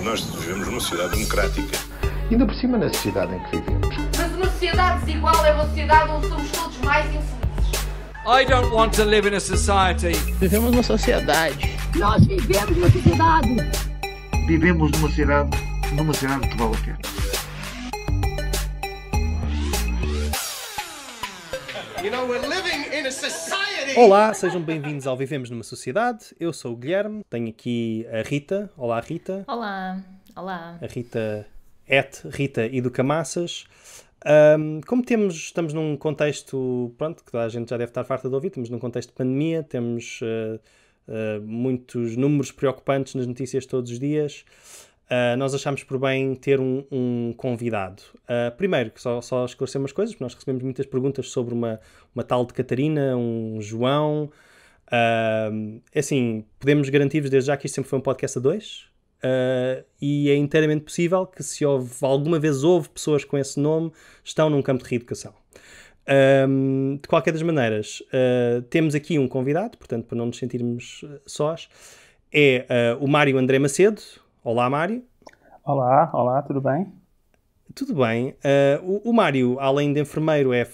Nós vivemos numa sociedade democrática. Ainda por cima na sociedade em que vivemos. Mas uma sociedade desigual é uma sociedade onde somos todos mais infelizes. I don't want to live in a society. Vivemos numa sociedade. Nós vivemos numa sociedade. Vivemos numa sociedade que vale a pena. Olá, sejam bem-vindos ao Vivemos numa Sociedade. Eu sou o Guilherme, tenho aqui a Rita. Olá, Rita. Olá, olá. A Rita Rita e do Camaças. Como estamos num contexto, pronto, que a gente já deve estar farta de ouvir, estamos num contexto de pandemia, temos muitos números preocupantes nas notícias todos os dias. Nós achámos por bem ter um convidado. Primeiro, só esclarecer umas coisas, porque nós recebemos muitas perguntas sobre uma tal de Catarina, um João. Assim, podemos garantir-vos desde já que isto sempre foi um podcast a dois. E é inteiramente possível que, se alguma vez houve pessoas com esse nome, estão num campo de reeducação. De qualquer das maneiras, temos aqui um convidado, portanto, para não nos sentirmos sós, é o Mário André Macedo. Olá, Mário. Olá, tudo bem? Tudo bem. O Mário, além de enfermeiro, é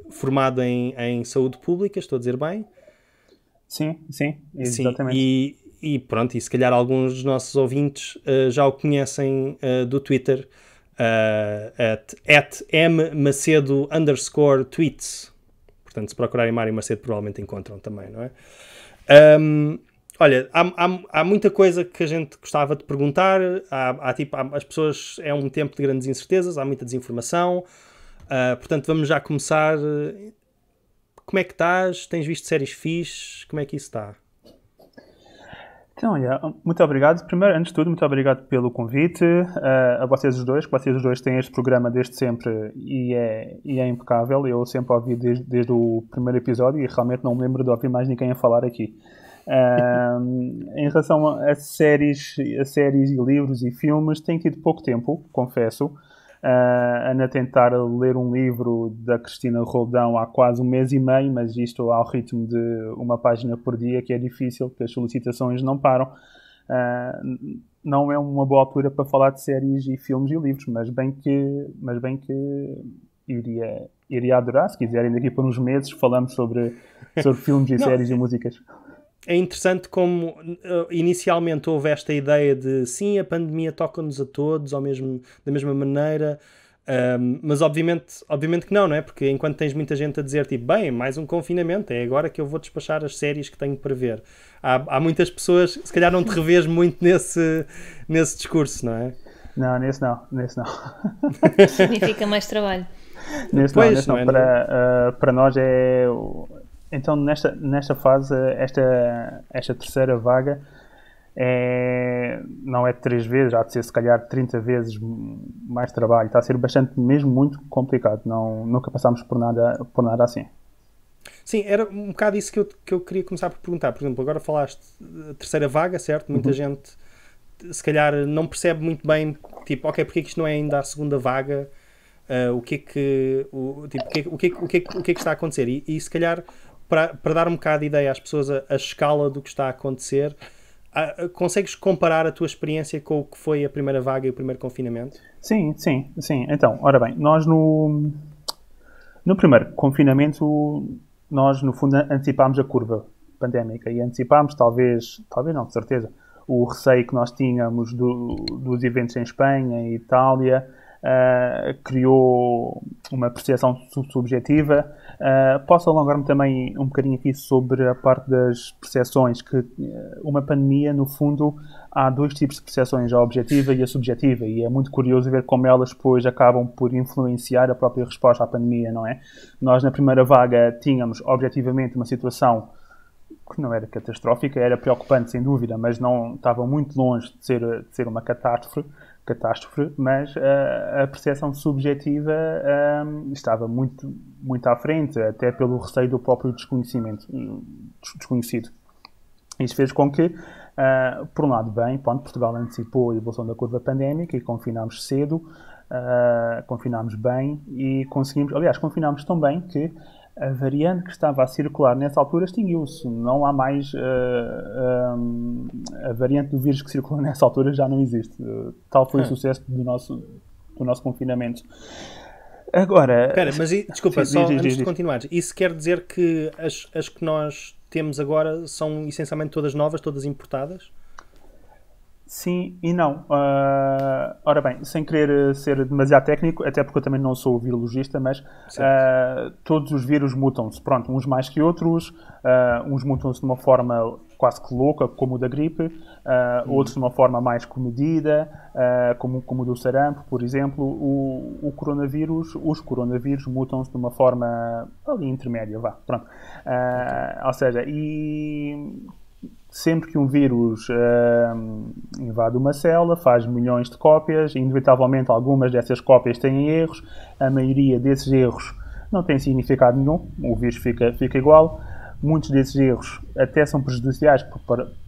formado em saúde pública, estou a dizer bem? Sim, exatamente. Sim, e pronto, e se calhar alguns dos nossos ouvintes já o conhecem do Twitter, @mmacedo_tweets. Portanto, se procurarem Mário Macedo, provavelmente encontram também, não é? Olha, há muita coisa que a gente gostava de perguntar. As pessoas, é um tempo de grandes incertezas, há muita desinformação. Portanto, vamos já começar. Como é que estás? Tens visto séries fixes? Como é que isso está? Então, olha, muito obrigado. Primeiro, antes de tudo, muito obrigado pelo convite. A vocês os dois, que vocês os dois têm este programa desde sempre e é impecável. Eu sempre ouvi desde o primeiro episódio e realmente não me lembro de ouvir mais ninguém a falar aqui. Em relação a séries e livros e filmes, tenho tido pouco tempo, confesso. Ando a tentar ler um livro da Cristina Roldão há quase um mês e meio, mas isto ao ritmo de uma página por dia, que é difícil, porque as solicitações não param. Não é uma boa altura para falar de séries e filmes e livros, mas bem que iria adorar. Se quiserem, daqui por uns meses falamos sobre filmes e séries e músicas. É interessante como inicialmente houve esta ideia de sim, a pandemia toca-nos a todos da mesma maneira, mas obviamente que não é? Porque enquanto tens muita gente a dizer tipo, bem, mais um confinamento, é agora que eu vou despachar as séries que tenho para ver. Há muitas pessoas, se calhar não te revês muito nesse discurso, não é? Não, nesse não. Significa mais trabalho. Nesse não. Para nós é... Então, nesta fase, esta terceira vaga não é 3 vezes, há de ser se calhar 30 vezes mais trabalho. Está a ser mesmo muito complicado. Nunca passámos por nada assim. Sim, era um bocado isso que eu queria começar por perguntar. Por exemplo, agora falaste da terceira vaga, certo? Muita gente, se calhar, não percebe muito bem, tipo, ok, porque é que isto não é ainda a segunda vaga? O que é que está a acontecer? E se calhar... Para dar um bocado de ideia às pessoas a escala do que está a acontecer, consegues comparar a tua experiência com o que foi a primeira vaga e o primeiro confinamento? Sim. Então, ora bem, nós no primeiro confinamento, nós no fundo antecipámos a curva pandémica e antecipámos, talvez não, de certeza, o receio que nós tínhamos dos eventos em Espanha e Itália. Criou uma percepção subjetiva. Posso alongar-me também um bocadinho aqui sobre a parte das percepções, que uma pandemia, no fundo, há 2 tipos de percepções, a objetiva e a subjetiva, e é muito curioso ver como elas depois acabam por influenciar a própria resposta à pandemia, não é? Nós, na primeira vaga, tínhamos objetivamente uma situação que não era catastrófica, era preocupante, sem dúvida, mas não estava muito longe de ser uma catástrofe, mas a percepção subjetiva estava muito, muito à frente, até pelo receio do próprio desconhecido. Isso fez com que, por um lado, Portugal antecipou a evolução da curva pandémica e confinámos cedo, confinámos bem e confinámos tão bem que A variante que estava a circular nessa altura extinguiu-se. Não há mais... a variante do vírus que circulou nessa altura já não existe. Tal foi o sucesso do nosso confinamento. Agora... Espera, mas desculpa, sim, antes de continuares, isso quer dizer que as que nós temos agora são essencialmente todas novas, todas importadas? Sim e não. Ora bem, sem querer ser demasiado técnico, até porque eu também não sou virologista, mas todos os vírus mutam-se. Pronto, uns mais que outros, uns mutam-se de uma forma quase que louca, como o da gripe, outros de uma forma mais comedida, como o do sarampo, por exemplo. Os coronavírus mutam-se de uma forma ali intermédia, vá. Pronto. Ou seja, sempre que um vírus invade uma célula, faz milhões de cópias, inevitavelmente algumas dessas cópias têm erros, a maioria desses erros não tem significado nenhum, o vírus fica igual, muitos desses erros até são prejudiciais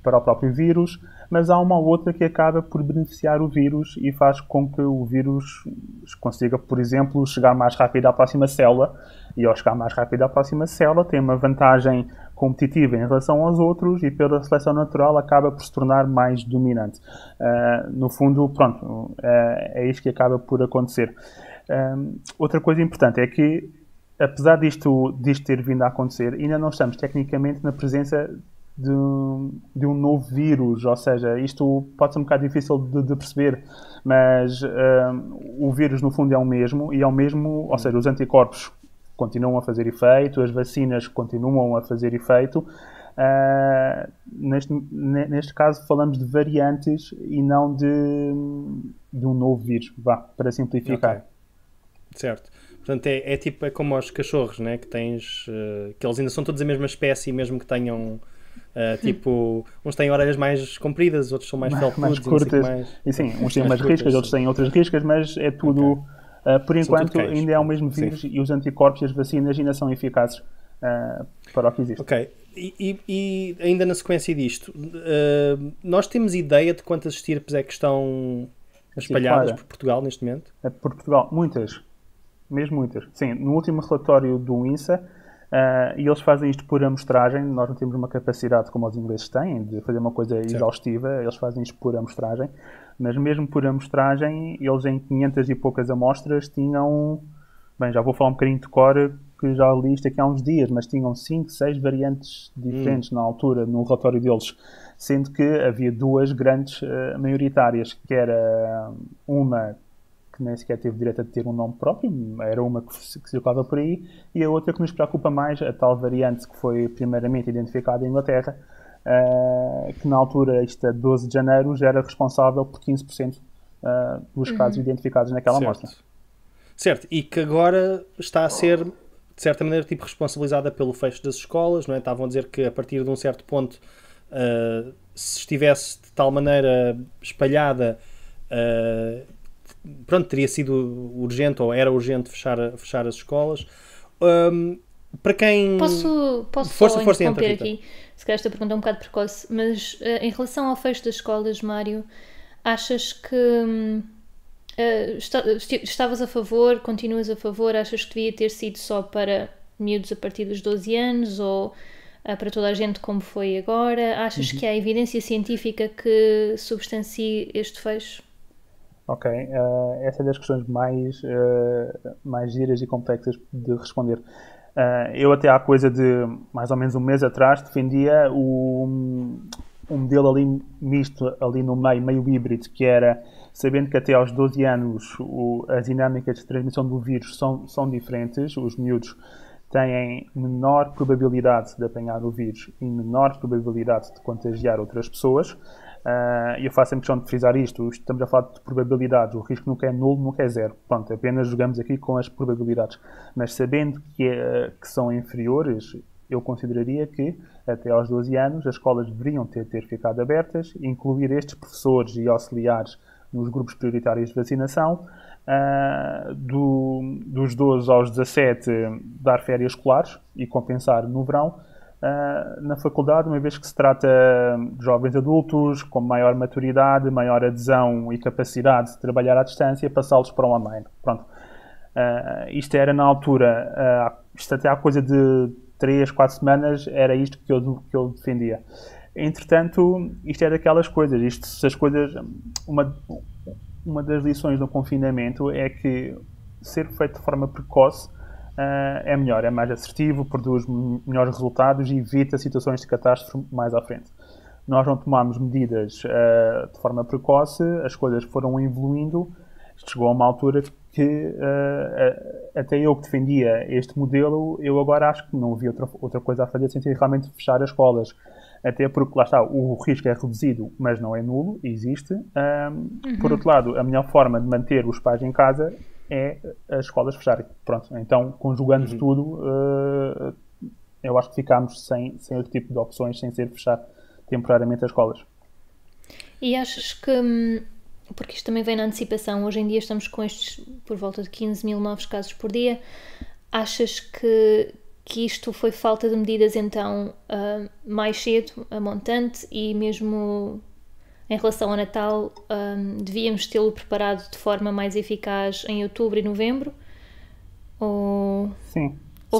para o próprio vírus, mas há uma ou outra que acaba por beneficiar o vírus e faz com que o vírus consiga, por exemplo, chegar mais rápido à próxima célula, e ao chegar mais rápido à próxima célula tem uma vantagem competitiva em relação aos outros e pela seleção natural acaba por se tornar mais dominante. No fundo, pronto, é isto que acaba por acontecer. Outra coisa importante é que, apesar disto ter vindo a acontecer, ainda não estamos tecnicamente na presença de um novo vírus, ou seja, isto pode ser um bocado difícil de perceber, mas o vírus no fundo é o mesmo, ou seja, os anticorpos continuam a fazer efeito, as vacinas continuam a fazer efeito. Neste caso falamos de variantes e não de um novo vírus, para simplificar. Okay. Certo. Portanto, é como aos cachorros, né? Que tens, que eles ainda são todos a mesma espécie, mesmo que tenham uns têm orelhas mais compridas, outros são mais felpudos, mais curtas. E sim, uns têm umas riscas, outros têm outras riscas, mas é tudo... Okay. Por enquanto, ainda é o mesmo vírus e os anticorpos e as vacinas ainda são eficazes para o que existe. Ok. E ainda na sequência disto, nós temos ideia de quantas estirpes é que estão espalhadas por Portugal neste momento? Por Portugal, muitas. Mesmo muitas. Sim, no último relatório do INSA, e eles fazem isto por amostragem, nós não temos uma capacidade como os ingleses têm, de fazer uma coisa exaustiva, eles fazem isto por amostragem, mas mesmo por amostragem, eles em 500 e poucas amostras tinham, bem, já vou falar um bocadinho de cor, que já li isto aqui há uns dias, mas tinham 5, 6 variantes diferentes na altura, no relatório deles, sendo que havia duas grandes maioritárias, que era uma que nem sequer teve direito a ter um nome próprio, era uma que circulava por aí, e a outra que nos preocupa mais, a tal variante que foi primeiramente identificada em Inglaterra, que na altura, isto é 12 de janeiro, já era responsável por 15% dos casos identificados naquela amostra. Certo, e que agora está a ser, de certa maneira, responsabilizada pelo fecho das escolas, não é? Estavam a dizer que a partir de um certo ponto, se estivesse de tal maneira espalhada, teria sido urgente ou era urgente fechar as escolas. Para quem... Posso força interromper aqui? Se calhar esta pergunta é um bocado precoce, mas em relação ao fecho das escolas, Mário, achas que estavas a favor, continuas a favor, achas que devia ter sido só para miúdos a partir dos 12 anos ou para toda a gente como foi agora? Achas que há evidência científica que substancie este fecho? Ok, essa é das questões mais giras e complexas de responder. Eu até há coisa de mais ou menos um mês atrás defendia um modelo ali misto, ali no meio híbrido, que era, sabendo que até aos 12 anos as dinâmicas de transmissão do vírus são diferentes, os miúdos têm menor probabilidade de apanhar o vírus e menor probabilidade de contagiar outras pessoas. E eu faço a questão de frisar isto, estamos a falar de probabilidades, o risco nunca é nulo, nunca é zero, pronto, apenas jogamos aqui com as probabilidades, mas sabendo que são inferiores, eu consideraria que até aos 12 anos as escolas deveriam ter ficado abertas, incluir estes professores e auxiliares nos grupos prioritários de vacinação, dos 12 aos 17 dar férias escolares e compensar no verão. Na faculdade, uma vez que se trata de jovens adultos com maior maturidade, maior adesão e capacidade de trabalhar à distância, passá-los para o online. Pronto. Isto era na altura, isto até há coisa de 3, 4 semanas, era isto que eu defendia. Entretanto, isto é daquelas coisas, uma das lições do confinamento é que ser feito de forma precoce é melhor, é mais assertivo, produz melhores resultados e evita situações de catástrofe mais à frente. Nós não tomámos medidas de forma precoce, as coisas foram evoluindo, chegou a uma altura que até eu que defendia este modelo, eu agora acho que não havia outra coisa a fazer sem ser realmente fechar as escolas. Até porque, lá está, o risco é reduzido, mas não é nulo, existe. Por outro lado, a melhor forma de manter os pais em casa é as escolas fecharem. Pronto, então, conjugando tudo, eu acho que ficámos sem outro tipo de opções, sem ser fechar temporariamente as escolas. E achas que, porque isto também vem na antecipação, hoje em dia estamos com estes por volta de 15 mil novos casos por dia, achas que isto foi falta de medidas então mais cedo, a montante, e mesmo em relação ao Natal devíamos tê-lo preparado de forma mais eficaz em outubro e novembro? Ou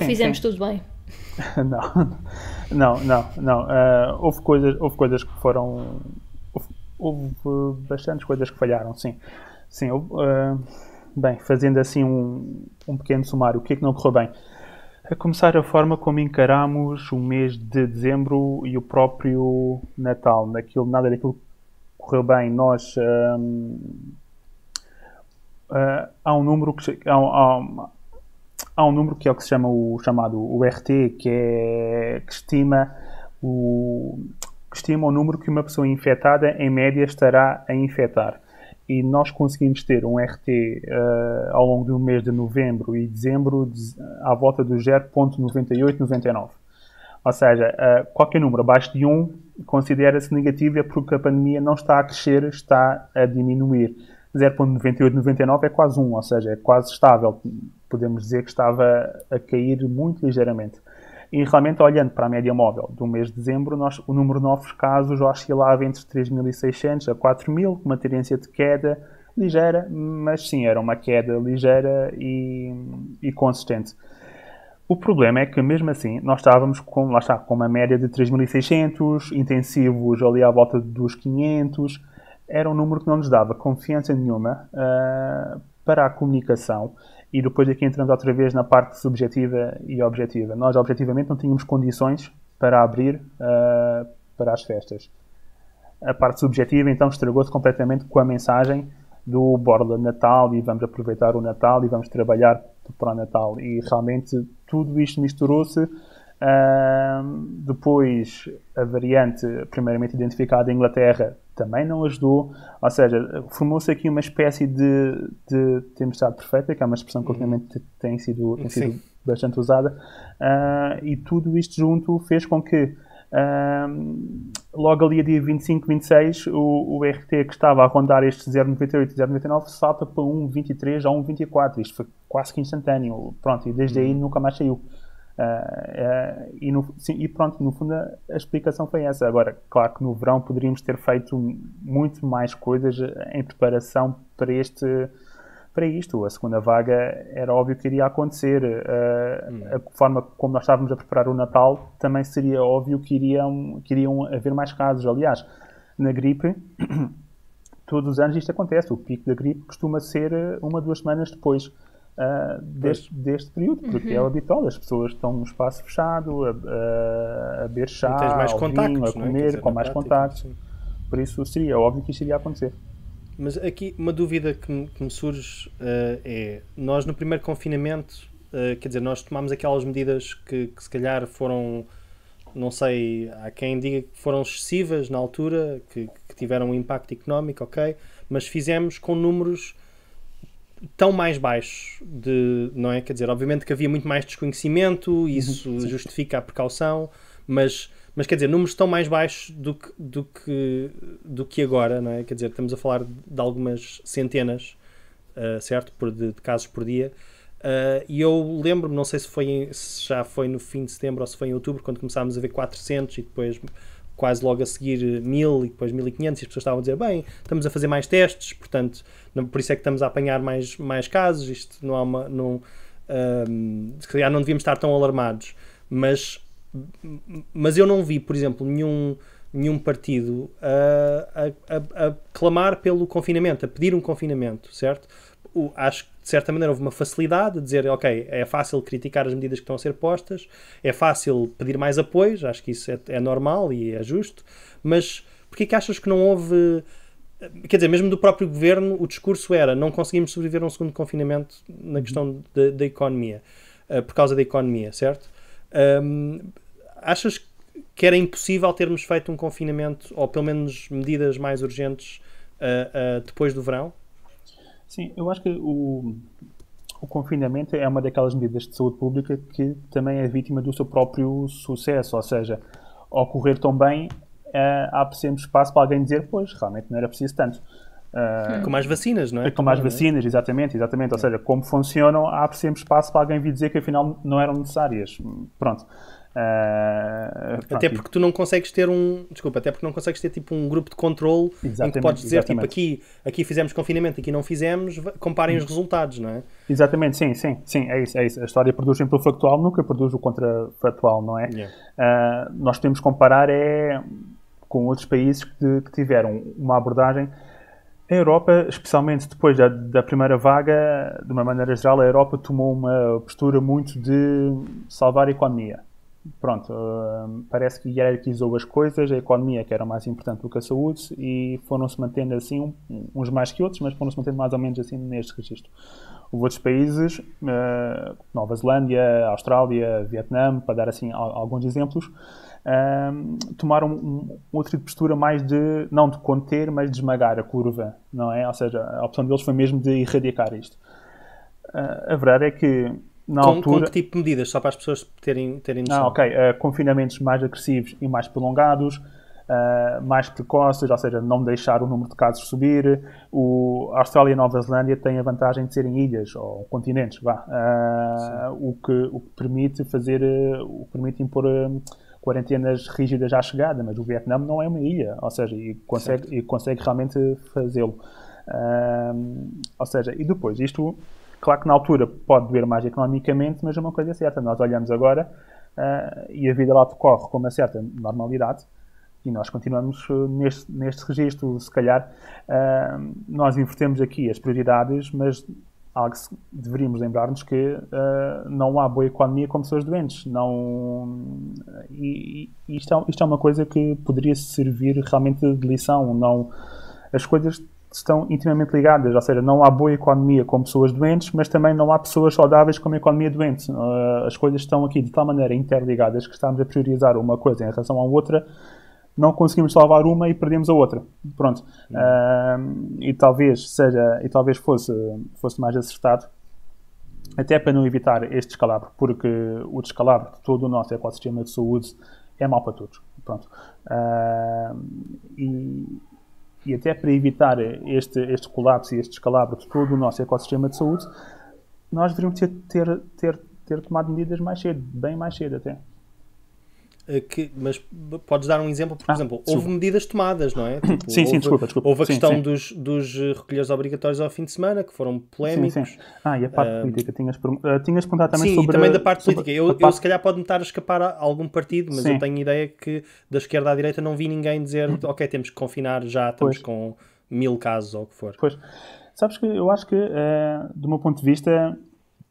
fizemos tudo bem? Não. Houve coisas que foram... Houve bastantes coisas que falharam, sim. Bem, fazendo assim um pequeno sumário, o que é que não correu bem? A começar a forma como encaramos o mês de dezembro e o próprio Natal. Nada daquilo que correu bem. Nós... há um número que... Há um número que é o que se chama o RT, que estima o número que uma pessoa infectada, em média, estará a infectar. E nós conseguimos ter um RT ao longo do mês de novembro e dezembro à volta do 0.98, 99. Ou seja, qualquer número abaixo de 1 considera-se negativo, é porque a pandemia não está a crescer, está a diminuir. 0.98, 99 é quase 1, ou seja, é quase estável. Podemos dizer que estava a cair muito ligeiramente. E realmente, olhando para a média móvel do mês de dezembro, o número de novos casos oscilava entre 3.600 a 4.000, com uma tendência de queda ligeira, mas sim, era uma queda ligeira e consistente. O problema é que, mesmo assim, nós estávamos com uma média de 3.600, intensivos ali à volta dos 500, era um número que não nos dava confiança nenhuma para a comunicação. E depois aqui entrando outra vez na parte subjetiva e objetiva. Nós, objetivamente, não tínhamos condições para abrir para as festas. A parte subjetiva, então, estragou-se completamente com a mensagem do borla de Natal e vamos aproveitar o Natal e vamos trabalhar para o Natal. E realmente tudo isto misturou-se. Depois, a variante primeiramente identificada em Inglaterra também não ajudou, ou seja, formou-se aqui uma espécie de tempestade perfeita, que é uma expressão que ultimamente tem sido bastante usada, e tudo isto junto fez com que logo ali a dia 25, 26 o RT que estava a rondar este 0,98, 0,99 salta para 1,23 a 1,24, isto foi quase que instantâneo, pronto, e desde aí nunca mais saiu. E pronto, no fundo a explicação foi essa. Agora, claro que no verão poderíamos ter feito muito mais coisas em preparação para isto. A segunda vaga era óbvio que iria acontecer. A forma como nós estávamos a preparar o Natal também seria óbvio que iriam haver mais casos. Aliás, na gripe, todos os anos isto acontece. O pico da gripe costuma ser 1 a 2 semanas depois deste período, porque é o habitual, as pessoas estão num espaço fechado, a beber chá, mais ao vinho, a comer, com mais contactos. Por isso seria óbvio que isto iria acontecer. Mas aqui uma dúvida que me surge é, nós no primeiro confinamento, quer dizer, nós tomámos aquelas medidas que se calhar foram, não sei, há quem diga que foram excessivas na altura, que tiveram um impacto económico, ok, mas fizemos com números tão mais baixos, não é? Quer dizer, obviamente que havia muito mais desconhecimento, isso justifica a precaução, mas quer dizer, números tão mais baixos do que agora, não é? Quer dizer, estamos a falar de algumas centenas, certo? De casos por dia. E eu lembro-me, não sei se já foi no fim de setembro ou se foi em outubro, quando começámos a ver 400 e depois quase logo a seguir 1000 e depois 1500 e as pessoas estavam a dizer, bem, estamos a fazer mais testes, portanto, por isso é que estamos a apanhar mais casos, isto não há se calhar não devíamos estar tão alarmados, mas eu não vi, por exemplo, nenhum partido a clamar pelo confinamento, a pedir um confinamento, certo? Acho que de certa maneira houve uma facilidade de dizer, ok, é fácil criticar as medidas que estão a ser postas, é fácil pedir mais apoios, acho que isso é normal e é justo, mas porquê que achas que não houve... Quer dizer, mesmo do próprio governo, o discurso era não conseguimos sobreviver a um segundo confinamento na questão da economia, por causa da economia, certo? Achas que era impossível termos feito um confinamento, ou pelo menos medidas mais urgentes, depois do verão? Sim, eu acho que o confinamento é uma daquelas medidas de saúde pública que também é vítima do seu próprio sucesso, ou seja, ao correr tão bem, há sempre espaço para alguém dizer, pois, realmente não era preciso tanto. Com mais vacinas, não é? Com mais vacinas, exatamente. Ou seja, como funcionam, há sempre espaço para alguém vir dizer que afinal não eram necessárias. Pronto. Até porque tu não consegues ter tipo um grupo de controle em que podes dizer, tipo, aqui fizemos confinamento, aqui não fizemos, comparem os resultados, não é? Exatamente, sim, é isso. A história produz sempre o factual, nunca produz o contrafactual, não é? Nós podemos comparar com outros países que tiveram uma abordagem. A Europa, especialmente depois da primeira vaga, de uma maneira geral, a Europa tomou uma postura muito de salvar a economia. Pronto, parece que hierarquizou as coisas, a economia que era mais importante do que a saúde, e foram-se mantendo assim, uns mais que outros, mas foram-se mantendo mais ou menos assim neste registro. Houve outros países, Nova Zelândia, Austrália, Vietnã, para dar assim alguns exemplos, tomaram outra postura mais não de conter, mas de esmagar a curva, não é? Ou seja, a opção deles foi mesmo de erradicar isto. A verdade é que na altura... Com que tipo de medidas? Só para as pessoas terem noção. Ok. Confinamentos mais agressivos e mais prolongados, mais precoces, ou seja, não deixar o número de casos subir. A Austrália e a Nova Zelândia têm a vantagem de serem ilhas, ou continentes, o que permite impor quarentenas rígidas à chegada, mas o Vietnã não é uma ilha, ou seja, e consegue realmente fazê-lo. Ou seja, e depois, isto... Claro que na altura pode doer mais economicamente, mas é uma coisa certa. Nós olhamos agora e a vida lá decorre com uma certa normalidade e nós continuamos neste registro. Se calhar nós invertemos aqui as prioridades, mas algo que deveríamos lembrar-nos que não há boa economia com pessoas doentes. Isto é uma coisa que poderia servir realmente de lição. As coisas estão intimamente ligadas, ou seja, não há boa economia com pessoas doentes, mas também não há pessoas saudáveis com uma economia doente. As coisas estão aqui de tal maneira interligadas que estamos a priorizar uma coisa em relação à outra, não conseguimos salvar uma e perdemos a outra. Pronto. E talvez fosse mais acertado, até para não evitar este descalabro, porque o descalabro de todo o nosso ecossistema de saúde é mau para todos. Pronto. E até para evitar este colapso e este descalabro de todo o nosso ecossistema de saúde, nós deveríamos ter tomado medidas mais cedo, bem mais cedo até. Mas podes dar um exemplo? Por exemplo, houve medidas tomadas, não é? Tipo, sim, desculpa. Houve a questão dos recolheres obrigatórios ao fim de semana, que foram polémicos. Sim. E a parte política? Tinhas perguntado também sobre... Sim, e também da parte política. Eu se calhar pode-me estar a escapar a algum partido, mas eu tenho ideia que da esquerda à direita não vi ninguém dizer ok, temos que confinar já, estamos com 1000 casos ou o que for. Pois. Sabes que eu acho que, do meu ponto de vista,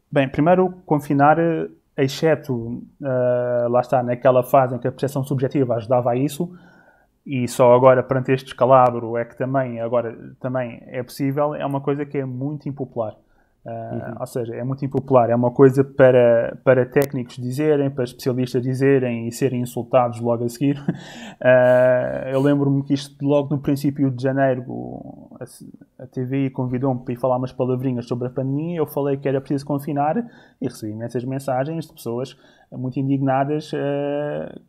bem, primeiro confinar... exceto, lá está, naquela fase em que a percepção subjetiva ajudava a isso, e só agora, perante este descalabro, é que também é possível, é uma coisa que é muito impopular. Ou seja, é muito impopular, é uma coisa para técnicos dizerem, para especialistas dizerem e serem insultados logo a seguir. Eu lembro-me que isto, logo no princípio de janeiro, a TVI convidou-me para ir falar umas palavrinhas sobre a pandemia. Eu falei que era preciso confinar e recebi imensas mensagens de pessoas muito indignadas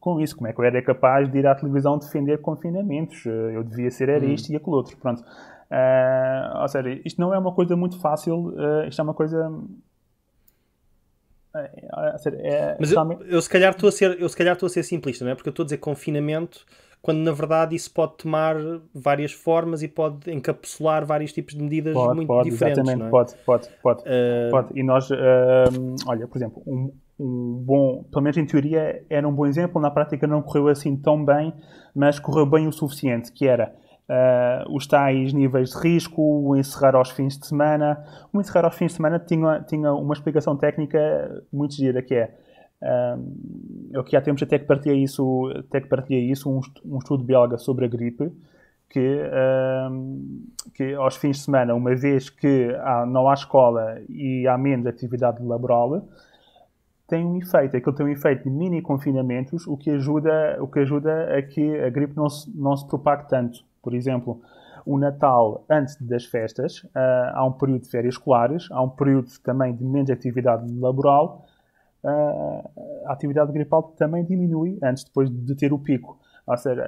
com isso. Como é que eu era capaz de ir à televisão defender confinamentos? Eu devia ser isto e aquilo outro. Pronto. Ou seja, isto não é uma coisa muito fácil, isto é uma coisa... Mas eu se calhar estou a ser simplista, não é? Porque eu estou a dizer confinamento quando na verdade isso pode tomar várias formas e pode encapsular vários tipos de medidas muito diferentes. Exatamente, não é? Pode. E nós, olha, por exemplo, um bom, pelo menos em teoria, era um bom exemplo, na prática não correu assim tão bem, mas correu bem o suficiente, que era os tais níveis de risco, o encerrar aos fins de semana. O encerrar aos fins de semana tinha uma explicação técnica muito gira, que é, eu que há tempos até que partilhei isso, um estudo belga sobre a gripe, que aos fins de semana, uma vez que não há escola e há menos atividade laboral, tem um efeito. Aquilo tem um efeito de mini confinamentos, o que ajuda a que a gripe não se propague tanto. Por exemplo, o Natal antes das festas, há um período de férias escolares, há um período também de menos atividade laboral, a atividade gripal também diminui depois de ter o pico. Ou seja,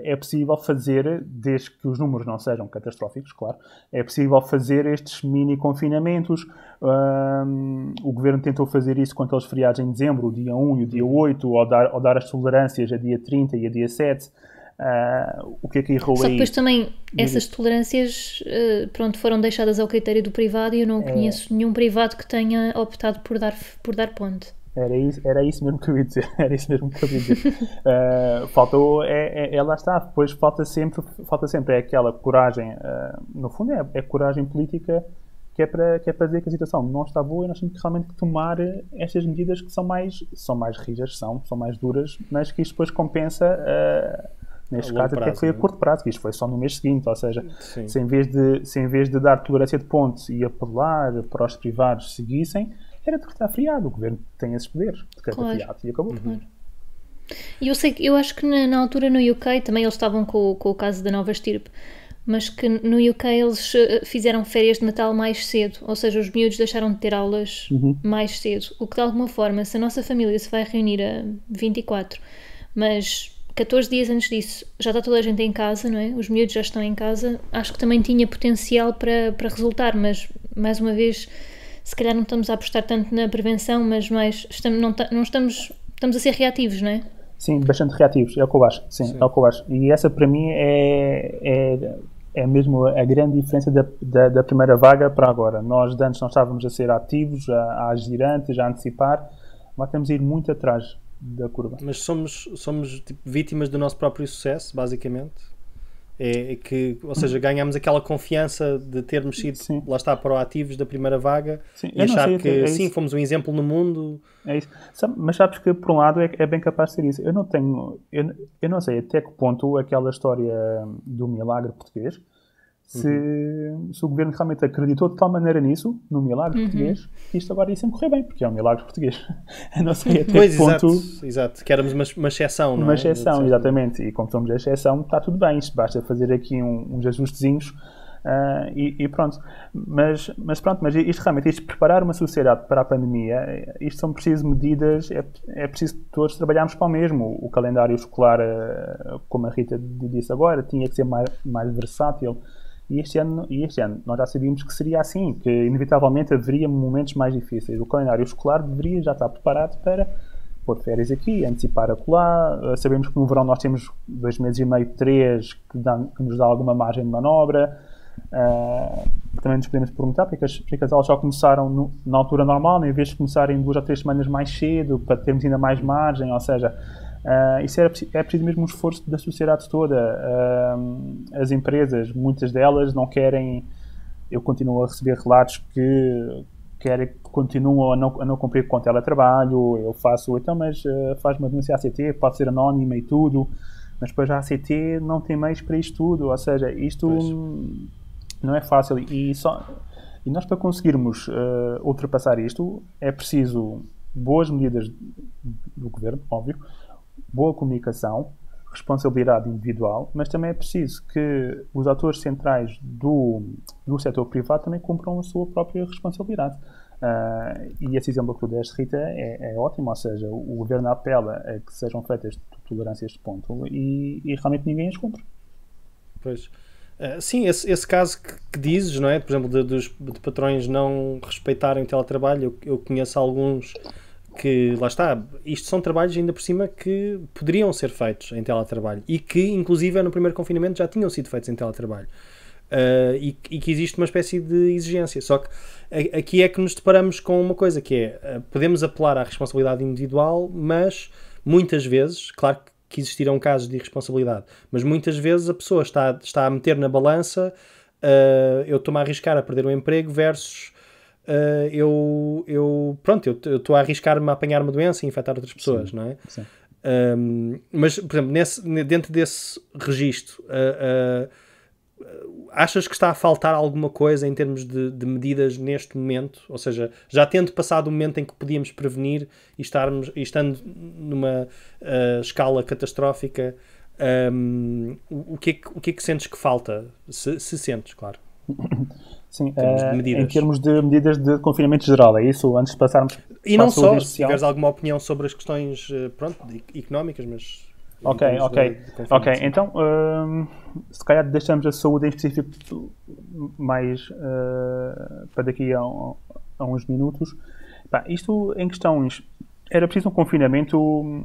é possível fazer, desde que os números não sejam catastróficos, claro, é possível fazer estes mini confinamentos. O governo tentou fazer isso com aqueles feriados em dezembro, o dia 1 e o dia 8, ou dar as tolerâncias a dia 30 e a dia 7. O que é que errou aí? Só que depois também essas tolerâncias foram deixadas ao critério do privado e eu não conheço nenhum privado que tenha optado por dar ponte. Era isso mesmo que eu ia dizer. Faltou, lá está. Depois falta sempre aquela coragem, no fundo é coragem política, que é para dizer que a situação não está boa e nós temos que realmente tomar estas medidas que são mais rijas, são mais duras, mas que isto depois compensa, neste caso até foi a curto prazo, que isto foi só no mês seguinte, ou seja, se em vez de dar tolerância de ponte e apelar para os privados seguissem, era de estar feriado. O governo tem esses poderes de decretar feriado e acabou. E eu acho que na altura no UK também eles estavam com o caso da nova estirpe, mas que no UK eles fizeram férias de Natal mais cedo, ou seja, os miúdos deixaram de ter aulas mais cedo, o que de alguma forma, se a nossa família se vai reunir a 24, mas 14 dias antes disso já está toda a gente em casa, não é? Os miúdos já estão em casa, acho que também tinha potencial para resultar, mas mais uma vez se calhar não estamos a apostar tanto na prevenção, mas estamos a ser reativos, não é? Sim, bastante reativos, é o que eu acho. Sim. É o que eu acho. E essa para mim é mesmo a grande diferença da primeira vaga para agora. Nós antes não estávamos a ser ativos, a agir antes, a antecipar, agora estamos a ir muito atrás da curva. Mas somos tipo, vítimas do nosso próprio sucesso, basicamente. Ou seja, ganhamos aquela confiança de termos sido, lá está, proativos da primeira vaga e achar que fomos um exemplo no mundo. É isso. Mas sabes que, por um lado, é bem capaz de ser isso. Eu não sei até que ponto aquela história do milagre português, se o governo realmente acreditou de tal maneira nisso, no milagre português, que isto agora ia sempre correr bem, porque é um milagre português. Eu não sei até que ponto... Exato, que éramos uma exceção, não é? Uma exceção, exatamente. E como somos a exceção, está tudo bem. Isto basta fazer aqui uns ajustezinhos e pronto. Mas isto realmente, preparar uma sociedade para a pandemia, isto são precisas medidas, é preciso todos trabalharmos para o mesmo. O calendário escolar, como a Rita disse agora, tinha que ser mais versátil. E este ano nós já sabíamos que seria assim, que inevitavelmente haveria momentos mais difíceis. O calendário escolar deveria já estar preparado para pôr férias aqui, antecipar acolá. Sabemos que no verão nós temos 2 meses e meio, 3, que nos dá alguma margem de manobra. Também nos podemos perguntar porque as aulas só começaram na altura normal, em vez de começarem 2 ou 3 semanas mais cedo, para termos ainda mais margem, ou seja... isso é preciso mesmo um esforço da sociedade toda. As empresas, muitas delas não querem. Eu continuo a receber relatos que continuam a não cumprir com o teletrabalho. Eu faço, então, mas faz uma denúncia à ACT, pode ser anónima e tudo, mas depois a ACT não tem meios para isto tudo. Ou seja, isto não é fácil. E nós, para conseguirmos ultrapassar isto, é preciso boas medidas do governo, óbvio, boa comunicação, responsabilidade individual, mas também é preciso que os atores centrais do setor privado também cumpram a sua própria responsabilidade. E esse exemplo que tu deste, Rita, é ótimo, ou seja, o governo apela a que sejam feitas tolerâncias de ponto e realmente ninguém as cumpre. Pois. Sim, esse caso que dizes, não é? Por exemplo, de patrões não respeitarem o teletrabalho, eu conheço alguns que, lá está, isto são trabalhos ainda por cima que poderiam ser feitos em teletrabalho e que, inclusive, no primeiro confinamento já tinham sido feitos em teletrabalho. E que existe uma espécie de exigência. Só que aqui é que nos deparamos com uma coisa que é, podemos apelar à responsabilidade individual, mas muitas vezes, claro que existirão casos de irresponsabilidade, mas muitas vezes a pessoa está a meter na balança eu estou-me a arriscar a perder o emprego versus eu estou a arriscar-me a apanhar uma doença e infectar outras pessoas, sim, não é? Sim. Mas, por exemplo, dentro desse registro, achas que está a faltar alguma coisa em termos de medidas neste momento? Ou seja, já tendo passado o momento em que podíamos prevenir e estando numa escala catastrófica, o que é que sentes que falta? Se sentes, claro. Sim, em termos de medidas de confinamento geral, é isso? Antes de passarmos e não só, se tiveres alguma opinião sobre as questões económicas, mas... Ok. Então, se calhar deixamos a saúde em específico mais para daqui a uns minutos. Isto em questões... Era preciso um confinamento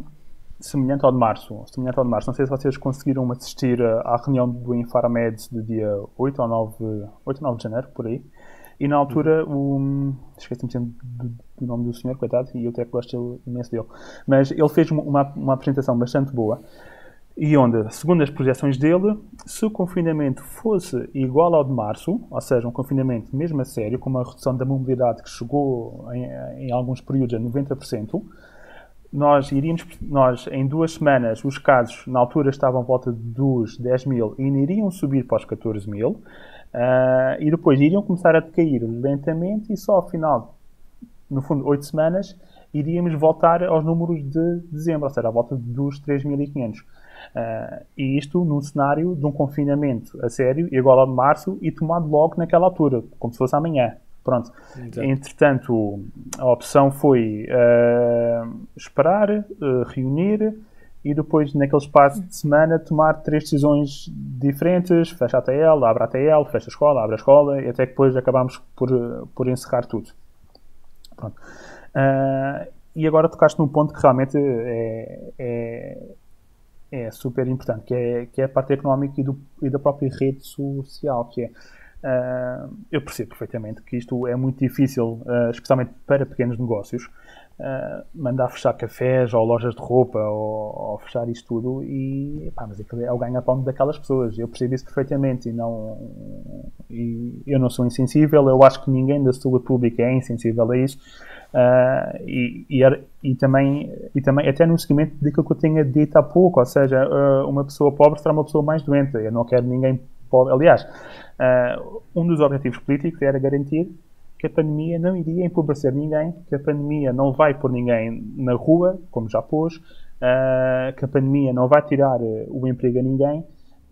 semelhante ao de março. Não sei se vocês conseguiram assistir à reunião do Infarmed de dia 8 ou 9 de janeiro, por aí. E na altura, esqueci-me sempre do nome do senhor, coitado, e eu até gosto imenso dele. Mas ele fez uma apresentação bastante boa, e onde, segundo as projeções dele, se o confinamento fosse igual ao de março, ou seja, um confinamento mesmo a sério, com uma redução da mobilidade que chegou em alguns períodos a 90%, nós em 2 semanas, os casos na altura estavam à volta dos 10 mil e iriam subir para os 14 mil, e depois iriam começar a decair lentamente e só ao final, no fundo, 8 semanas, iríamos voltar aos números de dezembro, ou seja, à volta dos 3.500. E isto num cenário de um confinamento a sério, igual ao de março, e tomado logo naquela altura, como se fosse amanhã. Pronto. Exato. Entretanto, a opção foi esperar, reunir e depois, naquele espaço de semana, tomar 3 decisões diferentes. Fecha a TL, abre a TL, fecha a escola, abre a escola e até que depois acabámos por encerrar tudo. Pronto. E agora tocaste num ponto que realmente é super importante, que é a parte económica e da própria rede social, que é... eu percebo perfeitamente que isto é muito difícil, especialmente para pequenos negócios, mandar fechar cafés ou lojas de roupa ou fechar isto tudo mas é o ganha-pão daquelas pessoas. Eu percebo isso perfeitamente e eu não sou insensível. Eu acho que ninguém da saúde pública é insensível a isso, e também até no seguimento daquilo que eu tinha dito há pouco, ou seja, uma pessoa pobre será uma pessoa mais doente. Eu não quero ninguém pobre. Aliás, um dos objetivos políticos era garantir que a pandemia não iria empobrecer ninguém, que a pandemia não vai pôr ninguém na rua, como já pôs, que a pandemia não vai tirar o emprego a ninguém.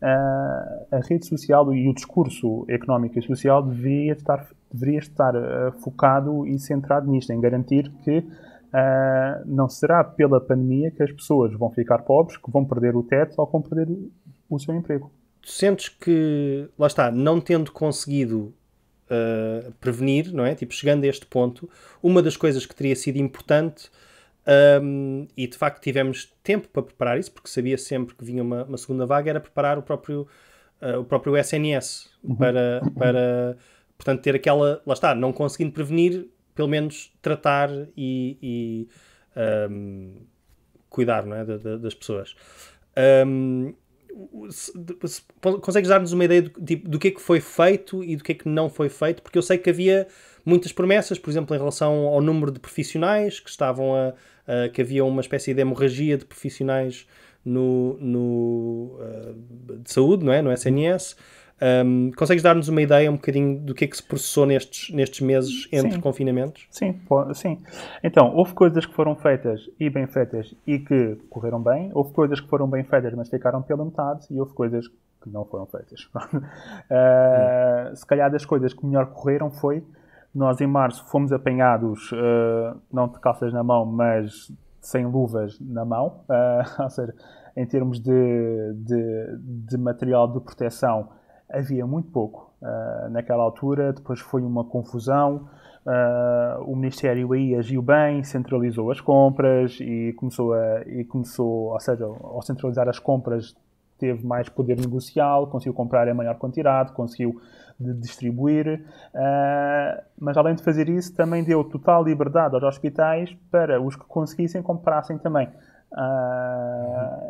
A rede social e o discurso económico e social deveria estar focado e centrado nisto, em garantir que não será pela pandemia que as pessoas vão ficar pobres, que vão perder o teto ou que vão perder o seu emprego. Tu sentes que, lá está, não tendo conseguido prevenir, não é? Tipo, chegando a este ponto, uma das coisas que teria sido importante, e de facto tivemos tempo para preparar isso, porque sabia sempre que vinha uma segunda vaga, era preparar o próprio SNS para portanto, ter aquela, lá está, não conseguindo prevenir, pelo menos tratar e cuidar, não é? das pessoas. Consegues dar-nos uma ideia do que é que foi feito e do que é que não foi feito? Porque eu sei que havia muitas promessas, por exemplo, em relação ao número de profissionais que estavam que havia uma espécie de hemorragia de profissionais de saúde, não é? No SNS. Consegues dar-nos uma ideia um bocadinho do que é que se processou nestes meses entre confinamentos? Sim. Então, houve coisas que foram feitas e bem feitas e que correram bem. Houve coisas que foram bem feitas, mas ficaram pela metade. E houve coisas que não foram feitas. Se calhar das coisas que melhor correram foi... Nós, em março, fomos apanhados, não de calças na mão, mas sem luvas na mão. Ou seja, em termos de material de proteção, havia muito pouco naquela altura. Depois foi uma confusão. o Ministério aí agiu bem, centralizou as compras e começou, ou seja, ao centralizar as compras, teve mais poder negocial, conseguiu comprar em maior quantidade, conseguiu distribuir, mas além de fazer isso, também deu total liberdade aos hospitais para os que conseguissem comprassem também.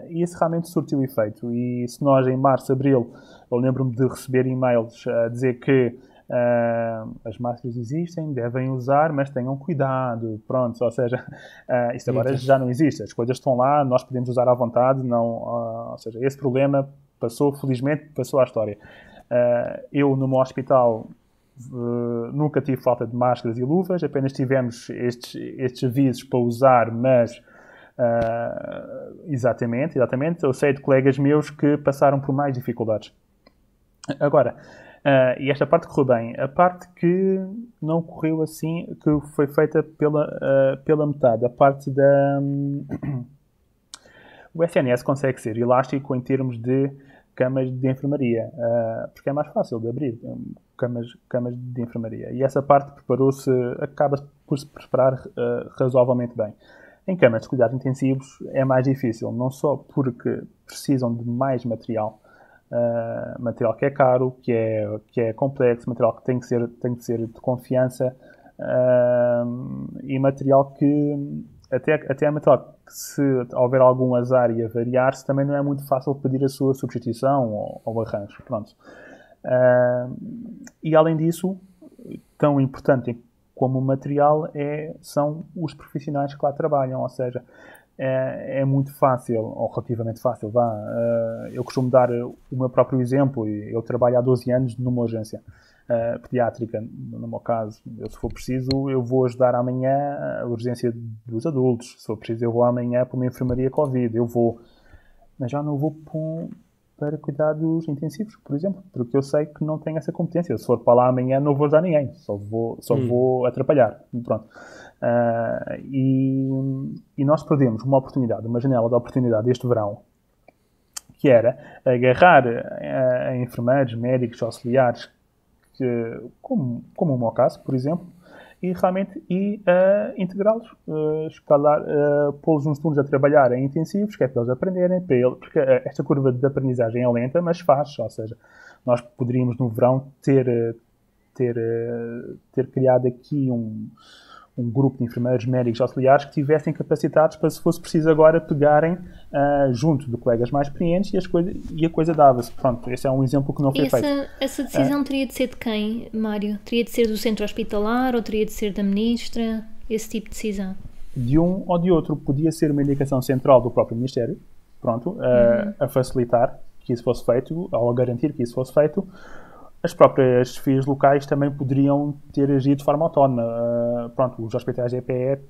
E isso realmente surtiu efeito. E se nós em março, abril, eu lembro-me de receber e-mails a dizer que as máscaras existem, devem usar, mas tenham cuidado, pronto, ou seja, isto agora já não existe, as coisas estão lá, nós podemos usar à vontade, não, ou seja, esse problema felizmente passou à história. Eu no meu hospital nunca tive falta de máscaras e luvas, apenas tivemos estes avisos para usar, mas exatamente, eu sei de colegas meus que passaram por mais dificuldades. Agora, e esta parte correu bem. A parte que não correu assim, que foi feita pela metade, a parte da... O SNS consegue ser elástico em termos de camas de enfermaria, porque é mais fácil de abrir camas de enfermaria. E essa parte acaba por se preparar razoavelmente bem. Em camas de cuidados intensivos é mais difícil, não só porque precisam de mais material, material que é caro, que é complexo, material que tem que ser de confiança, e material que até material que, se houver algum azar e avariar-se, também não é muito fácil pedir a sua substituição ou arranjo. Pronto. E além disso, tão importante como o material são os profissionais que lá trabalham, ou seja, é muito fácil, ou relativamente fácil, eu costumo dar o meu próprio exemplo. Eu trabalho há 12 anos numa urgência pediátrica, no meu caso. Se for preciso, eu vou ajudar amanhã a urgência dos adultos. Se for preciso, eu vou amanhã para uma enfermaria Covid. Mas já não vou para cuidados intensivos, por exemplo, porque eu sei que não tenho essa competência. Se for para lá amanhã, não vou ajudar ninguém, só vou atrapalhar. Pronto. E nós perdemos uma janela de oportunidade este verão, que era agarrar a enfermeiros, médicos, auxiliares, como o meu caso, por exemplo, e realmente integrá-los, pô-los uns turnos a trabalhar em intensivos, que é para eles aprenderem, porque esta curva de aprendizagem é lenta, mas faz, ou seja, nós poderíamos no verão ter criado aqui um grupo de enfermeiros, médicos, auxiliares que tivessem capacitados para, se fosse preciso agora, pegarem junto de colegas mais experientes e a coisa dava-se. Pronto, esse é um exemplo que não foi feito. Essa decisão teria de ser de quem, Mário? Teria de ser do centro hospitalar ou teria de ser da ministra? Esse tipo de decisão? De um ou de outro. Podia ser uma indicação central do próprio Ministério, pronto, a facilitar que isso fosse feito, ou a garantir que isso fosse feito. As próprias chefias locais também poderiam ter agido de forma autónoma. Pronto, os hospitais de EPE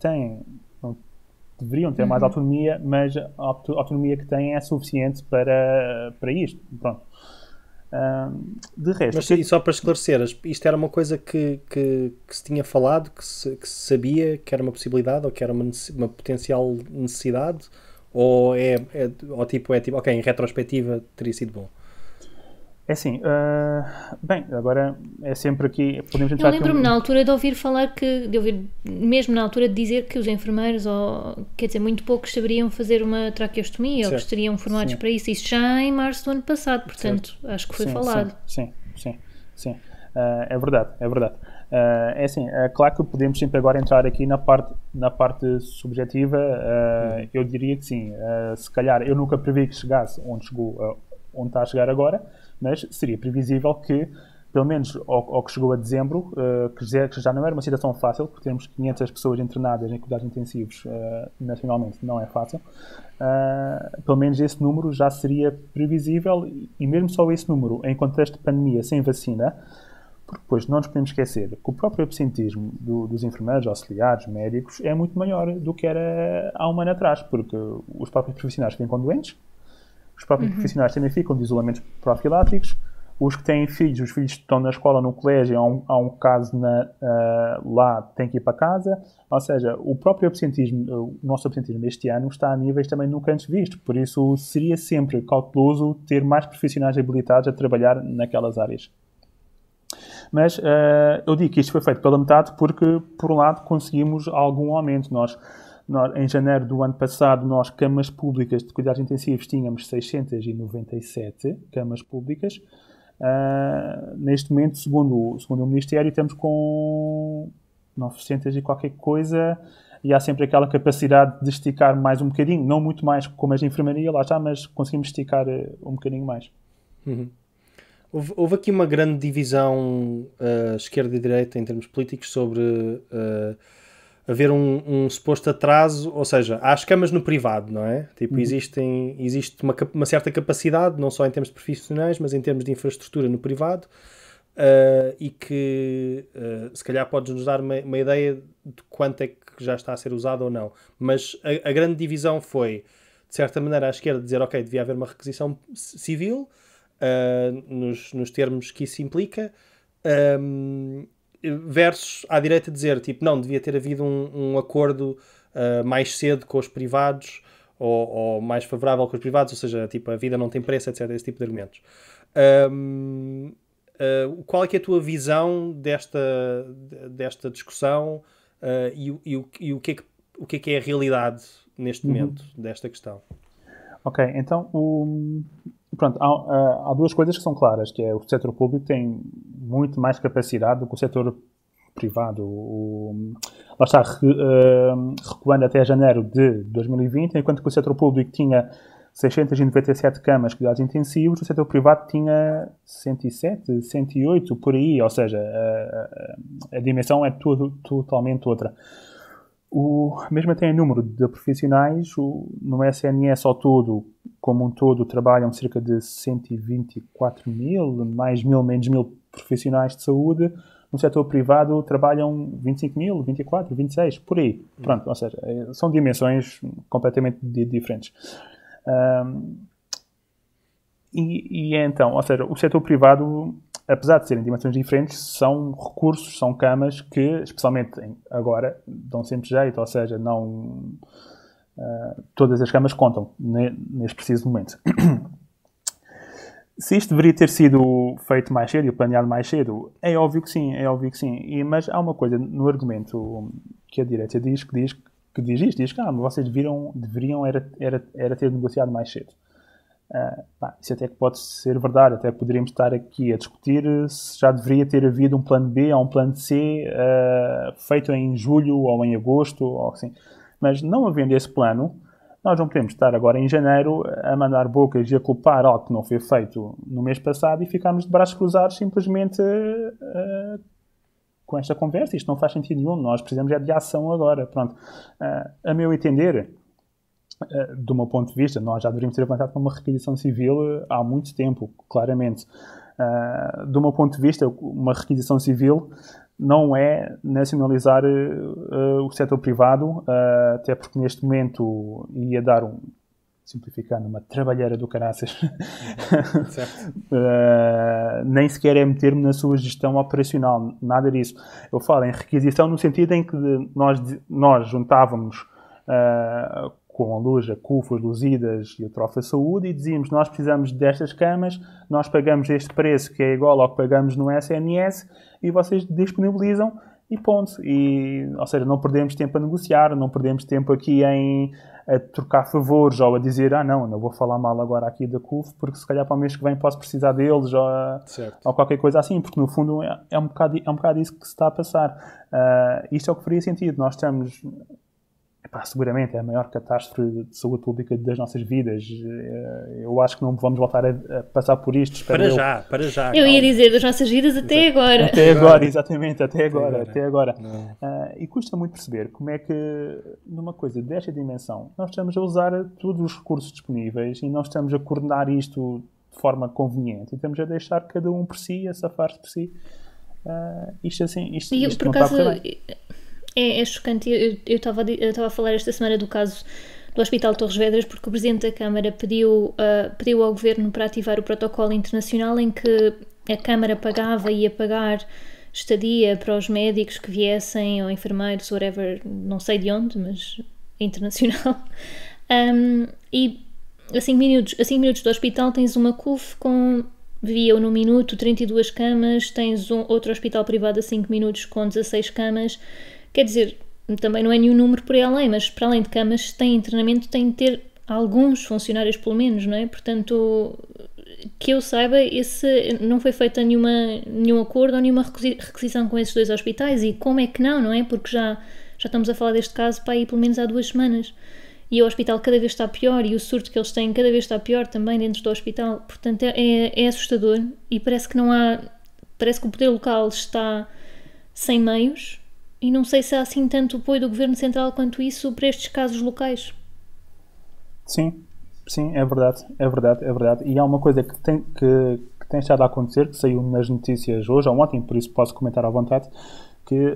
deveriam ter mais autonomia, mas a autonomia que têm é suficiente para isto. Pronto. De resto... Mas e só para esclarecer, isto era uma coisa que se tinha falado, que se sabia que era uma possibilidade ou que era uma potencial necessidade, ou ok, em retrospectiva teria sido bom? É assim, bem, agora é sempre aqui... Eu lembro-me na altura de ouvir falar mesmo na altura de dizer que os enfermeiros, quer dizer, muito poucos saberiam fazer uma traqueostomia, ou que estariam formados para isso. Isso já em março do ano passado, portanto, acho que foi falado. Sim. É verdade. É assim, é claro que podemos sempre agora entrar aqui na parte subjetiva. Eu diria que sim. Se calhar, eu nunca previ que chegasse onde está a chegar agora, mas seria previsível que, pelo menos ao que chegou a dezembro, que já não era uma situação fácil, porque temos 500 pessoas internadas em cuidados intensivos nacionalmente, não é fácil. Pelo menos esse número já seria previsível, e mesmo só esse número, em contexto de pandemia, sem vacina, porque depois não nos podemos esquecer que o próprio absentismo dos enfermeiros, auxiliares, médicos, é muito maior do que era há um ano atrás, porque os próprios profissionais ficam doentes, os próprios profissionais também ficam de isolamentos profiláticos, os que têm filhos, os filhos que estão na escola, no colégio, há um caso lá, têm que ir para casa. Ou seja, o próprio absentismo, o nosso absentismo este ano está a níveis também nunca antes visto. Por isso, seria sempre cauteloso ter mais profissionais habilitados a trabalhar naquelas áreas. Mas eu digo que isto foi feito pela metade porque, por um lado, conseguimos algum aumento. Nós, em janeiro do ano passado, nós, camas públicas de cuidados intensivos, tínhamos 697 camas públicas. Neste momento, segundo o Ministério, estamos com 900 e qualquer coisa, e há sempre aquela capacidade de esticar mais um bocadinho, não muito mais como as de enfermaria, lá está, mas conseguimos esticar um bocadinho mais. Uhum. Houve aqui uma grande divisão esquerda e direita em termos políticos sobre haver um suposto atraso, ou seja, há as camas no privado, não é? Tipo, existe uma certa capacidade, não só em termos profissionais, mas em termos de infraestrutura no privado, e que se calhar podes-nos dar uma ideia de quanto é que já está a ser usado ou não. Mas a grande divisão foi, de certa maneira, à esquerda dizer, ok, devia haver uma requisição civil, nos termos que isso implica, versus à direita dizer, tipo, não, devia ter havido um acordo mais cedo com os privados, ou mais favorável com os privados, ou seja, tipo, a vida não tem preço, etc, esse tipo de argumentos. Qual é que é a tua visão desta discussão, e o que é que é a realidade neste momento desta questão? Ok, então pronto, há duas coisas que são claras, que é o setor público tem muito mais capacidade do que o setor privado. Lá está, recuando até janeiro de 2020, enquanto que o setor público tinha 697 camas de cuidados intensivos, o setor privado tinha 107, 108, por aí, ou seja, a dimensão é totalmente outra. Mesmo até em número de profissionais, no SNS ao todo, como um todo, trabalham cerca de 124 mil, mais 1.000, menos 1.000 profissionais de saúde. No setor privado trabalham 25 mil, 24, 26, por aí. Pronto, ou seja, são dimensões completamente diferentes. Então, ou seja, o setor privado, apesar de serem dimensões diferentes, são recursos, são camas que, especialmente agora, dão sempre jeito, ou seja, não todas as camas contam neste preciso momento. Se isto deveria ter sido feito mais cedo e planeado mais cedo, é óbvio que sim, mas há uma coisa no argumento que a direita diz que vocês deveriam era ter negociado mais cedo. Isso até que pode ser verdade, até poderíamos estar aqui a discutir se já deveria ter havido um plano B ou um plano C feito em julho ou em agosto, ou assim. Mas não havendo esse plano, nós não podemos estar agora em janeiro a mandar bocas e a culpar algo que não foi feito no mês passado e ficarmos de braços cruzados simplesmente com esta conversa. Isto não faz sentido nenhum, nós precisamos de ação agora. Pronto. A meu entender, do meu ponto de vista, nós já deveríamos ter levantado para uma requisição civil há muito tempo, claramente. Do meu ponto de vista, uma requisição civil não é nacionalizar o setor privado, até porque neste momento ia dar simplificando, uma trabalheira do caraças. Nem sequer é meter-me na sua gestão operacional, nada disso. Eu falo em requisição no sentido em que nós juntávamos com a Luz, a CUF, as Luzidas e a Trofa Saúde, e dizíamos, nós precisamos destas camas, nós pagamos este preço que é igual ao que pagamos no SNS, e vocês disponibilizam, e ponto. Ou seja, não perdemos tempo a negociar, não perdemos tempo aqui a trocar favores, ou a dizer, não vou falar mal agora aqui da CUF, porque se calhar para o mês que vem posso precisar deles, ou qualquer coisa assim, porque no fundo é um bocado isso que se está a passar. Isto é o que faria sentido. Nós estamos... seguramente é a maior catástrofe de saúde pública das nossas vidas. Eu acho que não vamos voltar a passar por isto. Para já. Eu ia dizer das nossas vidas até agora. Até agora, exatamente, até agora. E custa muito perceber como é que, numa coisa desta dimensão, nós estamos a usar todos os recursos disponíveis e não estamos a coordenar isto de forma conveniente. E estamos a deixar cada um por si, a safar-se por si. Isto por não acaso, está a correr bem. É chocante. Eu estava a falar esta semana do caso do Hospital Torres Vedras, porque o Presidente da Câmara pediu ao Governo para ativar o protocolo internacional em que a Câmara pagava e ia pagar estadia para os médicos que viessem, ou enfermeiros, whatever, não sei de onde, mas internacional. E a 5 minutos do hospital tens uma CUF com via no minuto 32 camas, tens outro hospital privado a 5 minutos com 16 camas. Quer dizer, também não é nenhum número por aí além, mas para além de camas, se tem internamento, tem de ter alguns funcionários pelo menos, não é? Portanto, que eu saiba, não foi feita nenhum acordo ou nenhuma requisição com esses 2 hospitais. E como é que não é? Porque já estamos a falar deste caso para aí pelo menos há 2 semanas. E o hospital cada vez está pior e o surto que eles têm cada vez está pior também dentro do hospital. Portanto, é assustador e parece que o poder local está sem meios e não sei se há assim tanto apoio do Governo Central quanto isso para estes casos locais. Sim, é verdade. E há uma coisa que tem estado a acontecer, que saiu nas notícias hoje ou ontem, por isso posso comentar à vontade, que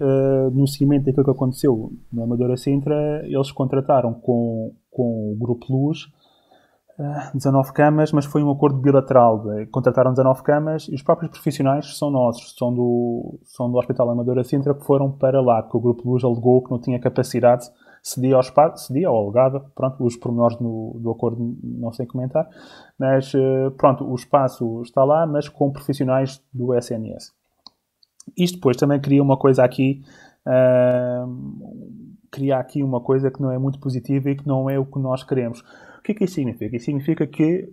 no seguimento daquilo que aconteceu na Amadora Sintra, eles contrataram com o Grupo Luz 19 camas, mas foi um acordo bilateral. Contrataram 19 camas e os próprios profissionais são nossos, são do Hospital Amadora Sintra, que foram para lá, porque o Grupo Luz alegou que não tinha capacidade, cedia ao espaço, cedia ou alegava, pronto, os pormenores do acordo não sei comentar, mas pronto, o espaço está lá, mas com profissionais do SNS. Isto depois também cria uma coisa aqui, uma coisa que não é muito positiva e que não é o que nós queremos. O que é que isto significa? Isto significa que,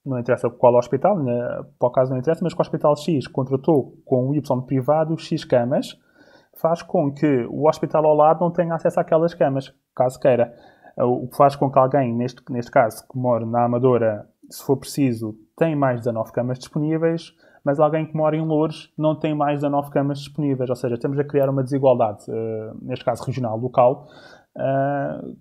não interessa qual hospital, para o caso não interessa, mas que o Hospital X contratou com o Y privado X camas, faz com que o hospital ao lado não tenha acesso àquelas camas, caso queira. O que faz com que alguém, neste caso, que mora na Amadora, se for preciso, tem mais 19 camas disponíveis, mas alguém que mora em Loures não tem mais 19 camas disponíveis. Ou seja, estamos a criar uma desigualdade, neste caso regional, local,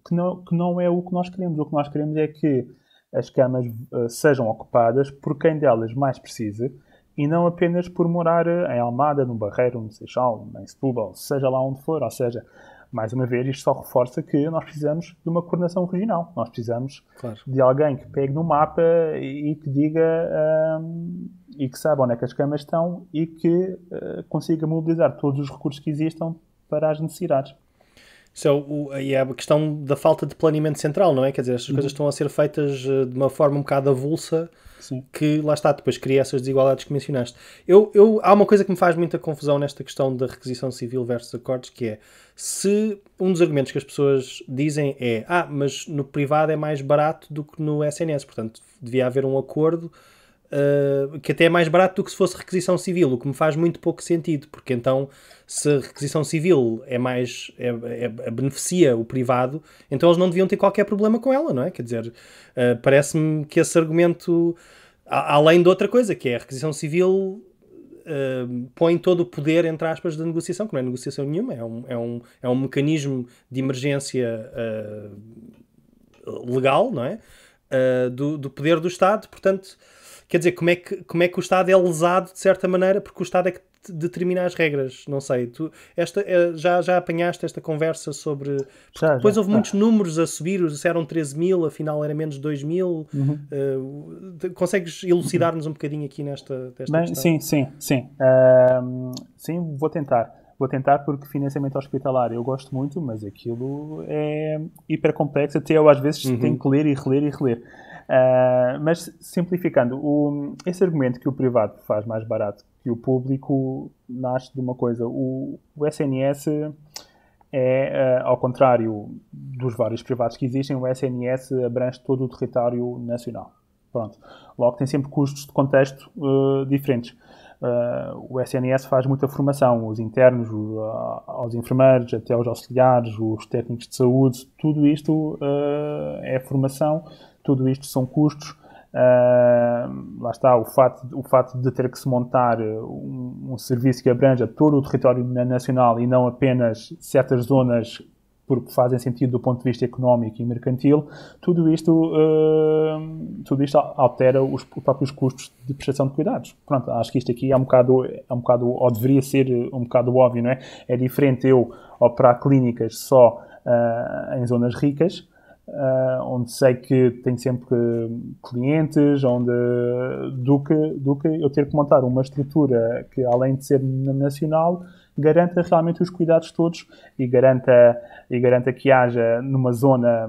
que não é o que nós queremos. O que nós queremos é que as camas sejam ocupadas por quem delas mais precise e não apenas por morar em Almada, no Barreiro, no Seixal, em Setúbal, seja lá onde for. Ou seja, mais uma vez, isto só reforça que nós precisamos de uma coordenação regional. Nós precisamos de alguém que pegue no mapa e que diga e que saiba onde é que as camas estão e que consiga mobilizar todos os recursos que existam para as necessidades. Isso é a questão da falta de planeamento central, não é? Quer dizer, estas coisas estão a ser feitas de uma forma um bocado avulsa. Sim. Que lá está, depois cria essas desigualdades que mencionaste. Há uma coisa que me faz muita confusão nesta questão da requisição civil versus acordos, que é, se um dos argumentos que as pessoas dizem é mas no privado é mais barato do que no SNS, portanto devia haver um acordo que até é mais barato do que se fosse requisição civil, o que me faz muito pouco sentido, porque então se a requisição civil beneficia o privado, então eles não deviam ter qualquer problema com ela, não é? Quer dizer, parece-me que esse argumento, além de outra coisa, que é a requisição civil põe todo o poder, entre aspas, da negociação, que não é negociação nenhuma, é um mecanismo de emergência legal, não é? Do poder do Estado, portanto, quer dizer, como é que o Estado é lesado de certa maneira, porque o Estado é que determina as regras, não sei, já apanhaste esta conversa sobre... Depois houve muitos números a subir, eram 13 mil, afinal era menos de 2 mil. Consegues elucidar-nos um bocadinho aqui nesta questão? Sim, vou tentar porque financiamento hospitalar eu gosto muito, mas aquilo é hiper complexo, até eu às vezes tenho que ler e reler. Mas simplificando, esse argumento que o privado faz mais barato que o público nasce de uma coisa. O SNS ao contrário dos vários privados que existem, o SNS abrange todo o território nacional. Pronto. Logo tem sempre custos de contexto diferentes. O SNS faz muita formação, os internos, aos enfermeiros, até aos auxiliares, os técnicos de saúde, tudo isto é formação, tudo isto são custos. Lá está, o fato de ter que se montar um serviço que abranja todo o território nacional e não apenas certas zonas porque fazem sentido do ponto de vista económico e mercantil, tudo isto altera os próprios custos de prestação de cuidados. Pronto, acho que isto aqui é um bocado, ou deveria ser um bocado óbvio, não é? É diferente eu operar clínicas só em zonas ricas, onde sei que tenho sempre clientes, do que eu ter que montar uma estrutura que, além de ser nacional, garanta realmente os cuidados todos e garanta que haja numa zona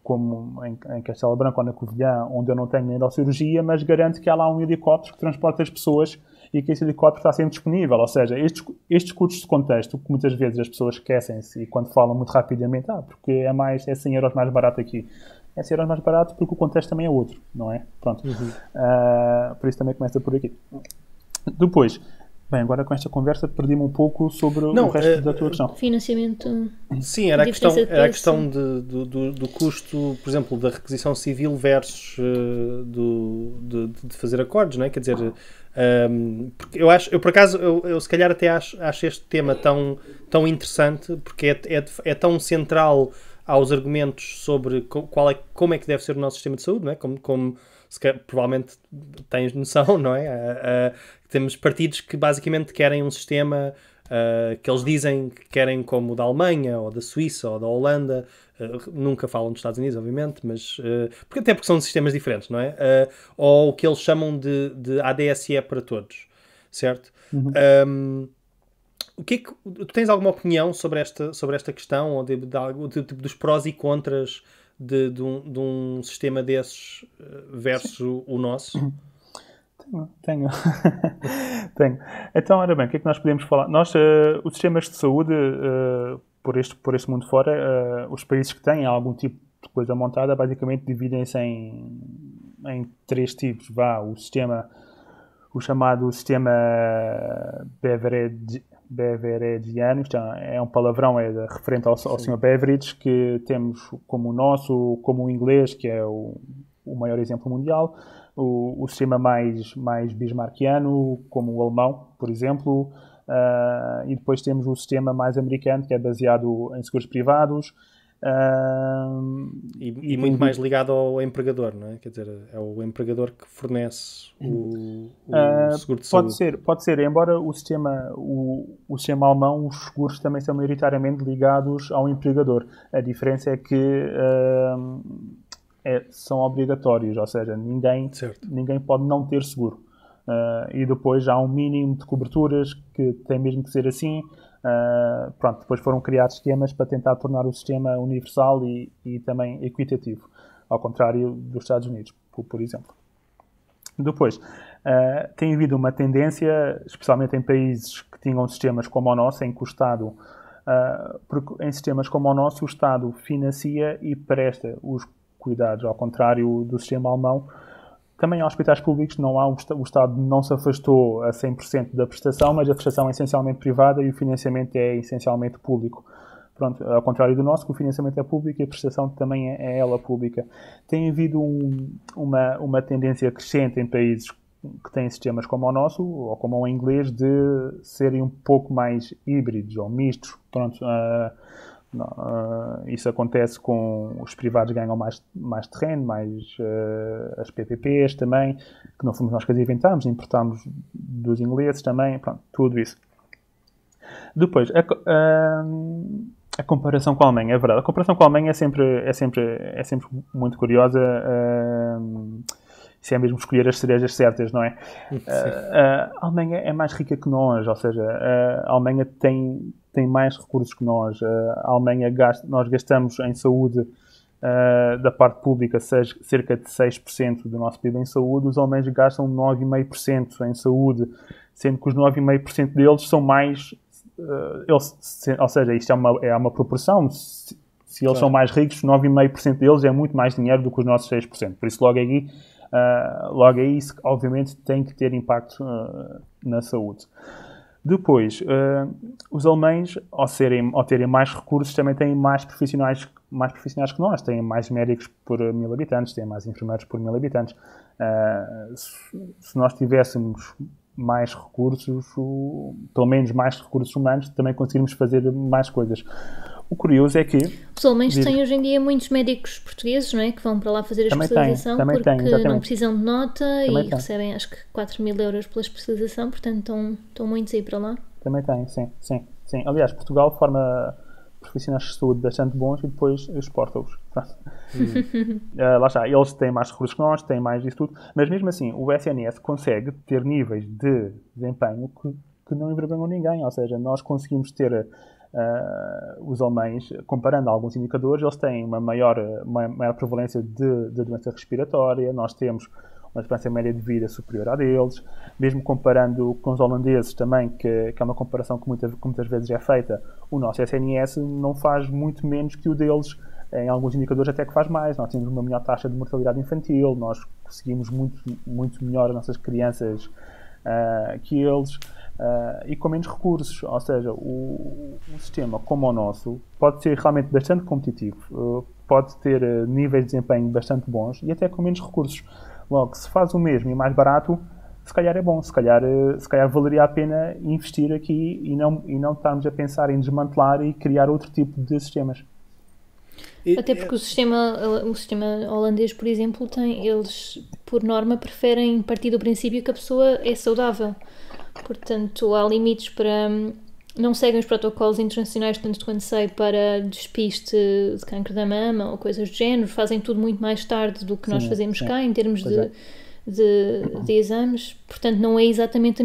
como em Castelo Branco ou na Covilhã, onde eu não tenho neurocirurgia, mas garante que há lá um helicóptero que transporta as pessoas e que esse helicóptero está sempre disponível. Ou seja, estes custos de contexto, que muitas vezes as pessoas esquecem-se e quando falam muito rapidamente, porque é 100 euros mais barato aqui. É 100 euros mais barato porque o contexto também é outro, não é? Pronto. Por isso também começa por aqui. Depois, bem, agora com esta conversa perdi-me um pouco sobre o resto da tua questão. Financiamento. Sim, era a questão do custo, por exemplo, da requisição civil versus de fazer acordos, não é? Quer dizer, porque eu por acaso, eu se calhar até acho este tema tão interessante, porque é tão central aos argumentos sobre como é que deve ser o nosso sistema de saúde, não é? Como provavelmente tens noção, não é? Temos partidos que basicamente querem um sistema que eles dizem que querem como o da Alemanha, ou da Suíça, ou da Holanda, nunca falam dos Estados Unidos, obviamente, mas porque são sistemas diferentes, não é? Ou o que eles chamam de ADSE para todos, certo? O que é que, tu tens alguma opinião sobre esta questão, ou dos prós e contras de um sistema desses versus o nosso? Tenho. Tenho. Então, ora bem, o que é que nós podemos falar? Nós, os sistemas de saúde, por este mundo fora, os países que têm algum tipo de coisa montada, basicamente dividem-se em 3 tipos. O chamado sistema Beveridgeano, isto é um palavrão, referente ao Sr. Beveridge, que temos como o nosso, como o inglês, que é o maior exemplo mundial, o sistema mais bismarckiano, como o alemão, por exemplo, e depois temos o sistema mais americano, que é baseado em seguros privados. E muito mais ligado ao empregador, não é? Quer dizer, é o empregador que fornece o seguro de saúde. Pode ser, embora o sistema alemão, os seguros também são maioritariamente ligados ao empregador. A diferença é que são obrigatórios, ou seja, ninguém pode não ter seguro. E depois há um mínimo de coberturas que tem mesmo que ser assim. Depois foram criados esquemas para tentar tornar o sistema universal e também equitativo, ao contrário dos Estados Unidos, por exemplo. Depois, tem havido uma tendência, especialmente em países que tinham sistemas como o nosso, em que o Estado, porque em sistemas como o nosso, o Estado financia e presta os cuidados, ao contrário do sistema alemão. Também há hospitais públicos, o Estado não se afastou a 100% da prestação, mas a prestação é essencialmente privada e o financiamento é essencialmente público. Pronto, ao contrário do nosso, que o financiamento é público e a prestação também é ela pública. Tem havido uma tendência crescente em países que têm sistemas como o nosso, ou como o inglês, de serem um pouco mais híbridos ou mistos. Pronto, isso acontece com os privados ganham mais terreno, mais as PPPs também, que não fomos nós que as inventámos, importámos dos ingleses também, pronto, tudo isso. Depois, a comparação com a Alemanha, é verdade, a comparação com a Alemanha é sempre muito curiosa, se é mesmo escolher as cerejas certas, não é? A Alemanha é mais rica que nós, ou seja, a Alemanha tem mais recursos que nós. A Alemanha nós gastamos em saúde da parte pública cerca de 6% do nosso PIB em saúde. Os alemães gastam 9,5% em saúde, sendo que os 9,5% deles são mais... ou seja, isto é uma proporção. Se eles são mais ricos, 9,5% deles é muito mais dinheiro do que os nossos 6%. Por isso, logo aí isso, obviamente, tem que ter impacto na saúde. Depois, os alemães, ao terem mais recursos, também têm mais profissionais que nós. Têm mais médicos por 1000 habitantes, têm mais enfermeiros por 1000 habitantes. Se nós tivéssemos mais recursos, pelo menos mais recursos humanos, também conseguiríamos fazer mais coisas. O curioso é que... Os alemães têm hoje em dia muitos médicos portugueses, não é? Que vão para lá fazer a especialização porque não precisam de nota e recebem acho que 4.000 euros pela especialização, portanto estão muitos a ir para lá. Também tem, sim. Aliás, Portugal forma profissionais de saúde bastante bons e depois exporta-os. Lá está, eles têm mais recursos que nós, têm mais disso tudo, mas mesmo assim o SNS consegue ter níveis de desempenho que não envergonham ninguém, ou seja, nós conseguimos ter Os alemães, comparando alguns indicadores, eles têm uma maior prevalência de doença respiratória, nós temos uma esperança média de vida superior à deles, mesmo comparando com os holandeses também, que é uma comparação que muitas vezes é feita, o nosso SNS não faz muito menos que o deles, em alguns indicadores até que faz mais. Nós temos uma melhor taxa de mortalidade infantil, nós conseguimos muito melhor as nossas crianças que eles, e com menos recursos. Ou seja, um sistema como o nosso pode ser realmente bastante competitivo, pode ter níveis de desempenho bastante bons e até com menos recursos. Logo, se faz o mesmo e mais barato, se calhar é bom, se calhar valeria a pena investir aqui e não estarmos a pensar em desmantelar e criar outro tipo de sistemas. Até porque o sistema holandês, por exemplo, eles, por norma, preferem partir do princípio que a pessoa é saudável. Portanto, há limites para... Não seguem os protocolos internacionais, tanto quanto sei, para despiste de cancro da mama ou coisas do género. Fazem tudo muito mais tarde do que nós fazemos cá, em termos de exames. Portanto, não é exatamente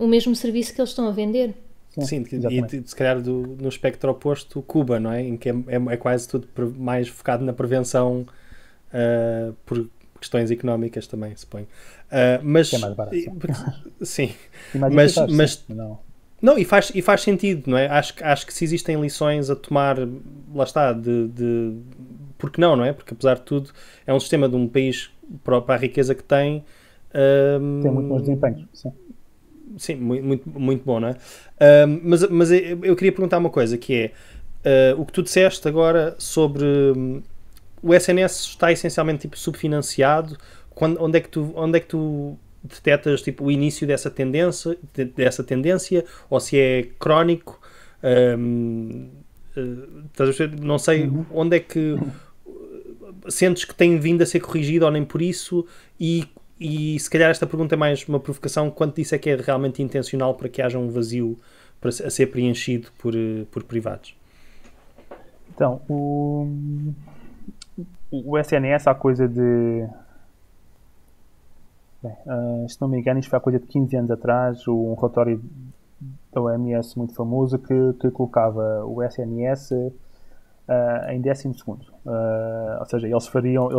o mesmo serviço que eles estão a vender. Sim, e se calhar no espectro oposto, Cuba, não é? Em que é quase tudo mais focado na prevenção por questões económicas também, suponho. Mas que é mais barato. Sim. Mas não, e faz sentido, não é? Acho que se existem lições a tomar, lá está, porque não é? Porque apesar de tudo é um sistema de um país para a riqueza que tem. Tem muito bons desempenhos, sim. Sim, muito bom, não é? Mas eu queria perguntar uma coisa, que é o que tu disseste agora sobre o SNS está essencialmente tipo, subfinanciado. Onde é que tu detectas tipo, o início dessa tendência, ou se é crónico? Não sei onde é que sentes que tem vindo a ser corrigido ou nem por isso, e se calhar esta pergunta é mais uma provocação, quanto disso é que é realmente intencional para que haja um vazio a ser preenchido por privados? Então, o SNS há coisa de... se não me engano, isto foi há coisa de 15 anos atrás, um relatório da OMS muito famoso que colocava o SNS em 12º. Ou seja, eles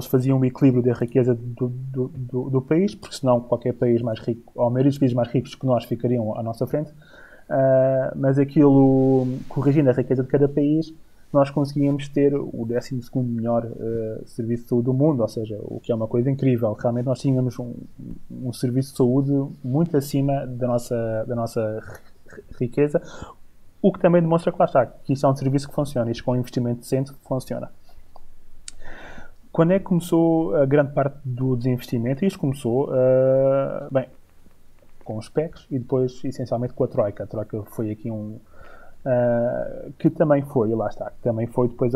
faziam um equilíbrio da riqueza do país, porque senão qualquer país mais rico, ou a maioria dos países mais ricos que nós ficariam à nossa frente, mas aquilo, corrigindo a riqueza de cada país, nós conseguíamos ter o 12º melhor serviço de saúde do mundo, ou seja, o que é uma coisa incrível. Realmente nós tínhamos um serviço de saúde muito acima da nossa riqueza, o que também demonstra que lá está, que isto é um serviço que funciona, isto com um investimento decente funciona. Quando é que começou a grande parte do desinvestimento? Isto começou, com os PECs e depois, essencialmente, com a Troika. A Troika foi aqui que também foi, lá está, também foi depois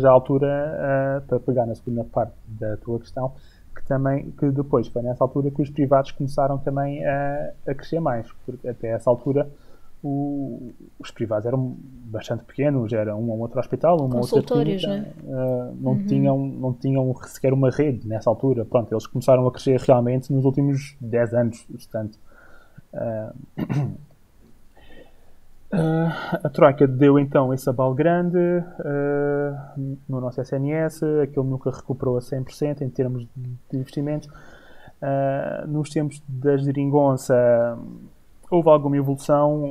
a altura, para pegar na segunda parte da tua questão, que depois foi nessa altura que os privados começaram também a crescer mais, porque até essa altura os privados eram bastante pequenos, era um ou outro hospital, uma outra clínica, não tinham sequer uma rede nessa altura. Pronto, eles começaram a crescer realmente nos últimos 10 anos, portanto. A Troika deu então esse abalo grande no nosso SNS, aquilo nunca recuperou a 100% em termos de investimentos. Nos tempos da geringonça houve alguma evolução,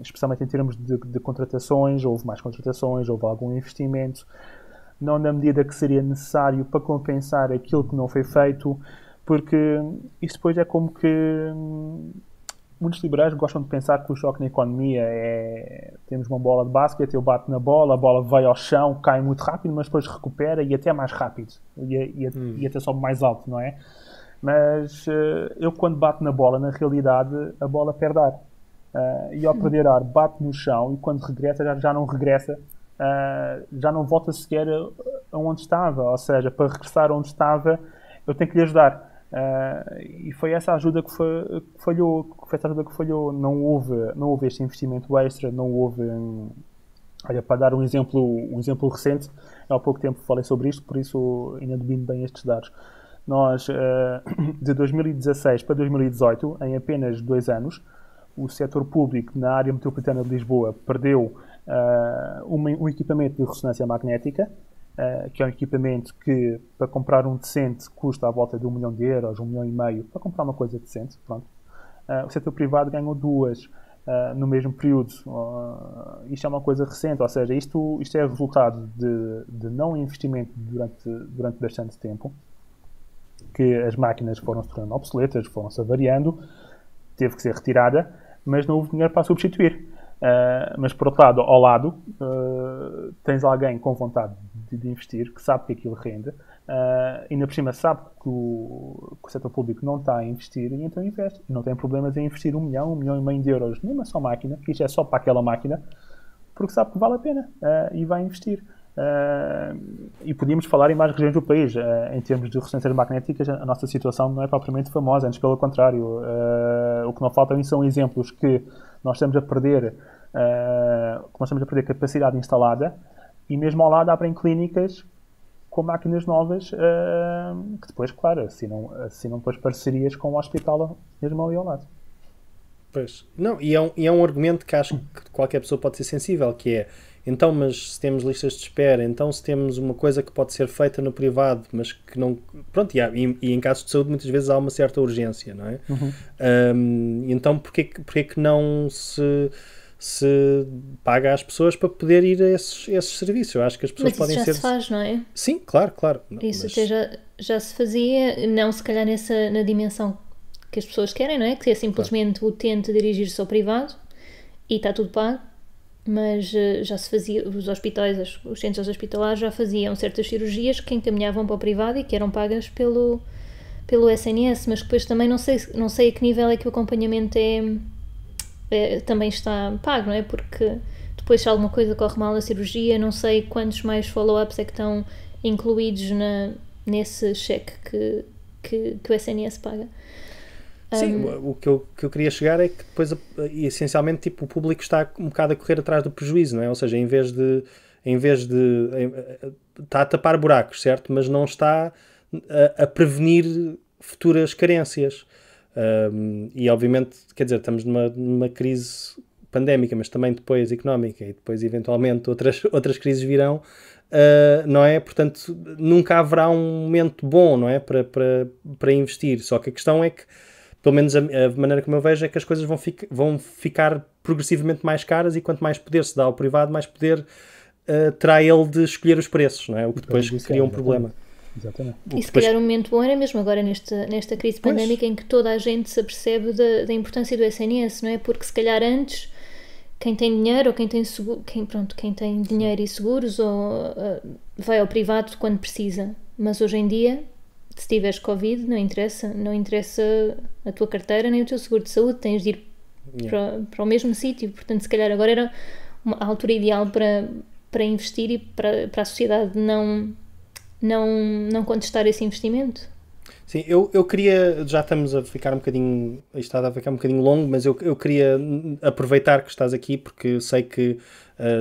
especialmente em termos de contratações, houve mais contratações, houve algum investimento, não na medida que seria necessário para compensar aquilo que não foi feito, porque isso depois é como que muitos liberais gostam de pensar que o choque na economia temos uma bola de basquete, eu bato na bola, a bola vai ao chão, cai muito rápido, mas depois recupera e até mais rápido, e até sobe mais alto, não é? Mas eu quando bato na bola, na realidade, a bola perde ar. E ao perder ar, bate no chão e quando regressa, já não regressa, já não volta sequer a onde estava. Ou seja, para regressar onde estava, eu tenho que lhe ajudar. E foi essa ajuda que falhou. Não houve este investimento extra, não houve... Olha, para dar um exemplo recente, há pouco tempo falei sobre isto, por isso ainda domino bem estes dados. Nós, de 2016 para 2018, em apenas 2 anos, o setor público na área metropolitana de Lisboa perdeu um equipamento de ressonância magnética, que é um equipamento que, para comprar um decente, custa à volta de €1 milhão, €1,5 milhão, para comprar uma coisa decente. Pronto. O setor privado ganhou duas no mesmo período. Isto é uma coisa recente, ou seja, isto é resultado de não investimento durante bastante tempo, que as máquinas foram se tornando obsoletas, foram-se avariando, teve que ser retirada, mas não houve dinheiro para substituir. Mas, por outro lado, ao lado, tens alguém com vontade de investir, que sabe que aquilo rende, e ainda por cima sabe que o setor público não está a investir, e então investe. E não tem problemas em investir €1 milhão, €1,5 milhão numa só máquina, que isto é só para aquela máquina, porque sabe que vale a pena, e vai investir. E podíamos falar em mais regiões do país. Em termos de ressonâncias magnéticas, a nossa situação não é propriamente famosa, antes pelo contrário. O que não faltam são exemplos que nós estamos a perder capacidade instalada, e mesmo ao lado abrem clínicas com máquinas novas, que depois, claro, assinam depois parcerias com o hospital mesmo ali ao lado. Pois. Não, e é um argumento que acho que qualquer pessoa pode ser sensível, que é, então, mas se temos listas de espera, então se temos uma coisa que pode ser feita no privado, mas que não... Pronto, e em casos de saúde muitas vezes há uma certa urgência, não é? Então, porquê que não se paga às pessoas para poder ir a esses serviços? Eu acho que as pessoas mas podem isso ser... já se faz, não é? Sim, claro. Isso até já se fazia, não se calhar na dimensão que as pessoas querem, não é? Que é simplesmente o utente dirigir-se ao privado e está tudo pago, mas já se fazia, os hospitais, os centros hospitalares já faziam certas cirurgias que encaminhavam para o privado e que eram pagas pelo SNS, mas depois também não sei a que nível é que o acompanhamento também está pago, não é? Porque depois se alguma coisa corre mal na cirurgia, não sei quantos mais follow-ups é que estão incluídos nesse cheque que o SNS paga. Sim, o que eu queria chegar é que depois, essencialmente, tipo, o público está um bocado a correr atrás do prejuízo, não é? Ou seja, em vez de está a tapar buracos, certo? Mas não está a prevenir futuras carências. E, obviamente, quer dizer, estamos numa crise pandémica, mas também depois económica, e depois, eventualmente, outras crises virão, não é? Portanto, nunca haverá um momento bom, não é? Para investir. Só que a questão é que, pelo menos a maneira como eu vejo, é que as coisas vão ficar progressivamente mais caras, e quanto mais poder se dá ao privado, mais poder terá ele de escolher os preços, não é? O que depois cria um problema. Exatamente. E se calhar o momento bom era mesmo agora nesta crise pandémica, em que toda a gente se apercebe da importância do SNS, não é? Porque se calhar antes, quem tem dinheiro ou quem tem seguro, quem tem dinheiro e seguros vai ao privado quando precisa, mas hoje em dia, se tiveres Covid, não interessa a tua carteira nem o teu seguro de saúde, tens de ir para o mesmo sítio. Portanto, se calhar agora era a altura ideal para investir e para a sociedade não contestar esse investimento. Sim, eu queria, já estamos a ficar um bocadinho, isto está a ficar um bocadinho longo, mas eu queria aproveitar que estás aqui, porque sei que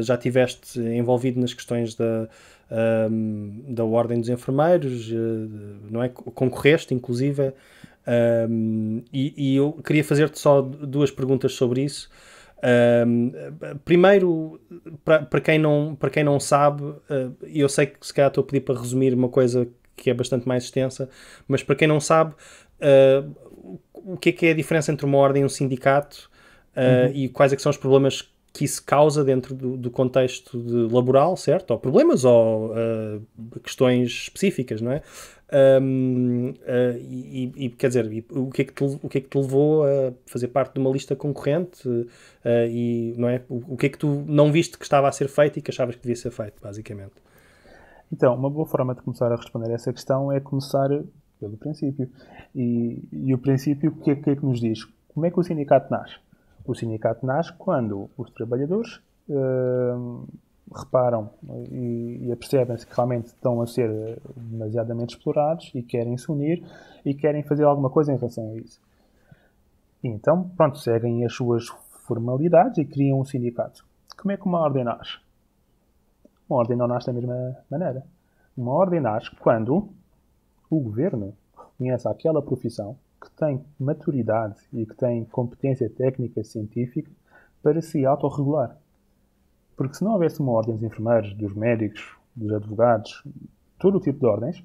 já estiveste envolvido nas questões da Ordem dos Enfermeiros, não é? Concorreste, inclusive, e eu queria fazer-te só duas perguntas sobre isso. Primeiro, para quem não sabe, eu sei que se calhar estou a pedir para resumir uma coisa que é bastante mais extensa, mas para quem não sabe, o que é a diferença entre uma ordem e um sindicato, e quais é que são os problemas que isso causa dentro do contexto laboral, certo? Ou problemas ou questões específicas, não é? Quer dizer, o que é que te levou a fazer parte de uma lista concorrente, e não é? O que é que tu não viste que estava a ser feito e que achavas que devia ser feito, basicamente? Então, uma boa forma de começar a responder a essa questão é começar pelo princípio. E o princípio, o que é que nos diz? Como é que o sindicato nasce? O sindicato nasce quando os trabalhadores reparam e apercebem-se que realmente estão a ser demasiadamente explorados e querem se unir e querem fazer alguma coisa em relação a isso. E então, pronto, seguem as suas formalidades e criam um sindicato. Como é que uma ordem nasce? Uma ordem não nasce da mesma maneira. Uma ordem nasce quando o governo reconhece aquela profissão, que que tem maturidade e que tem competência técnica científica para se autorregular. Porque se não houvesse uma ordem dos enfermeiros, dos médicos, dos advogados, todo o tipo de ordens,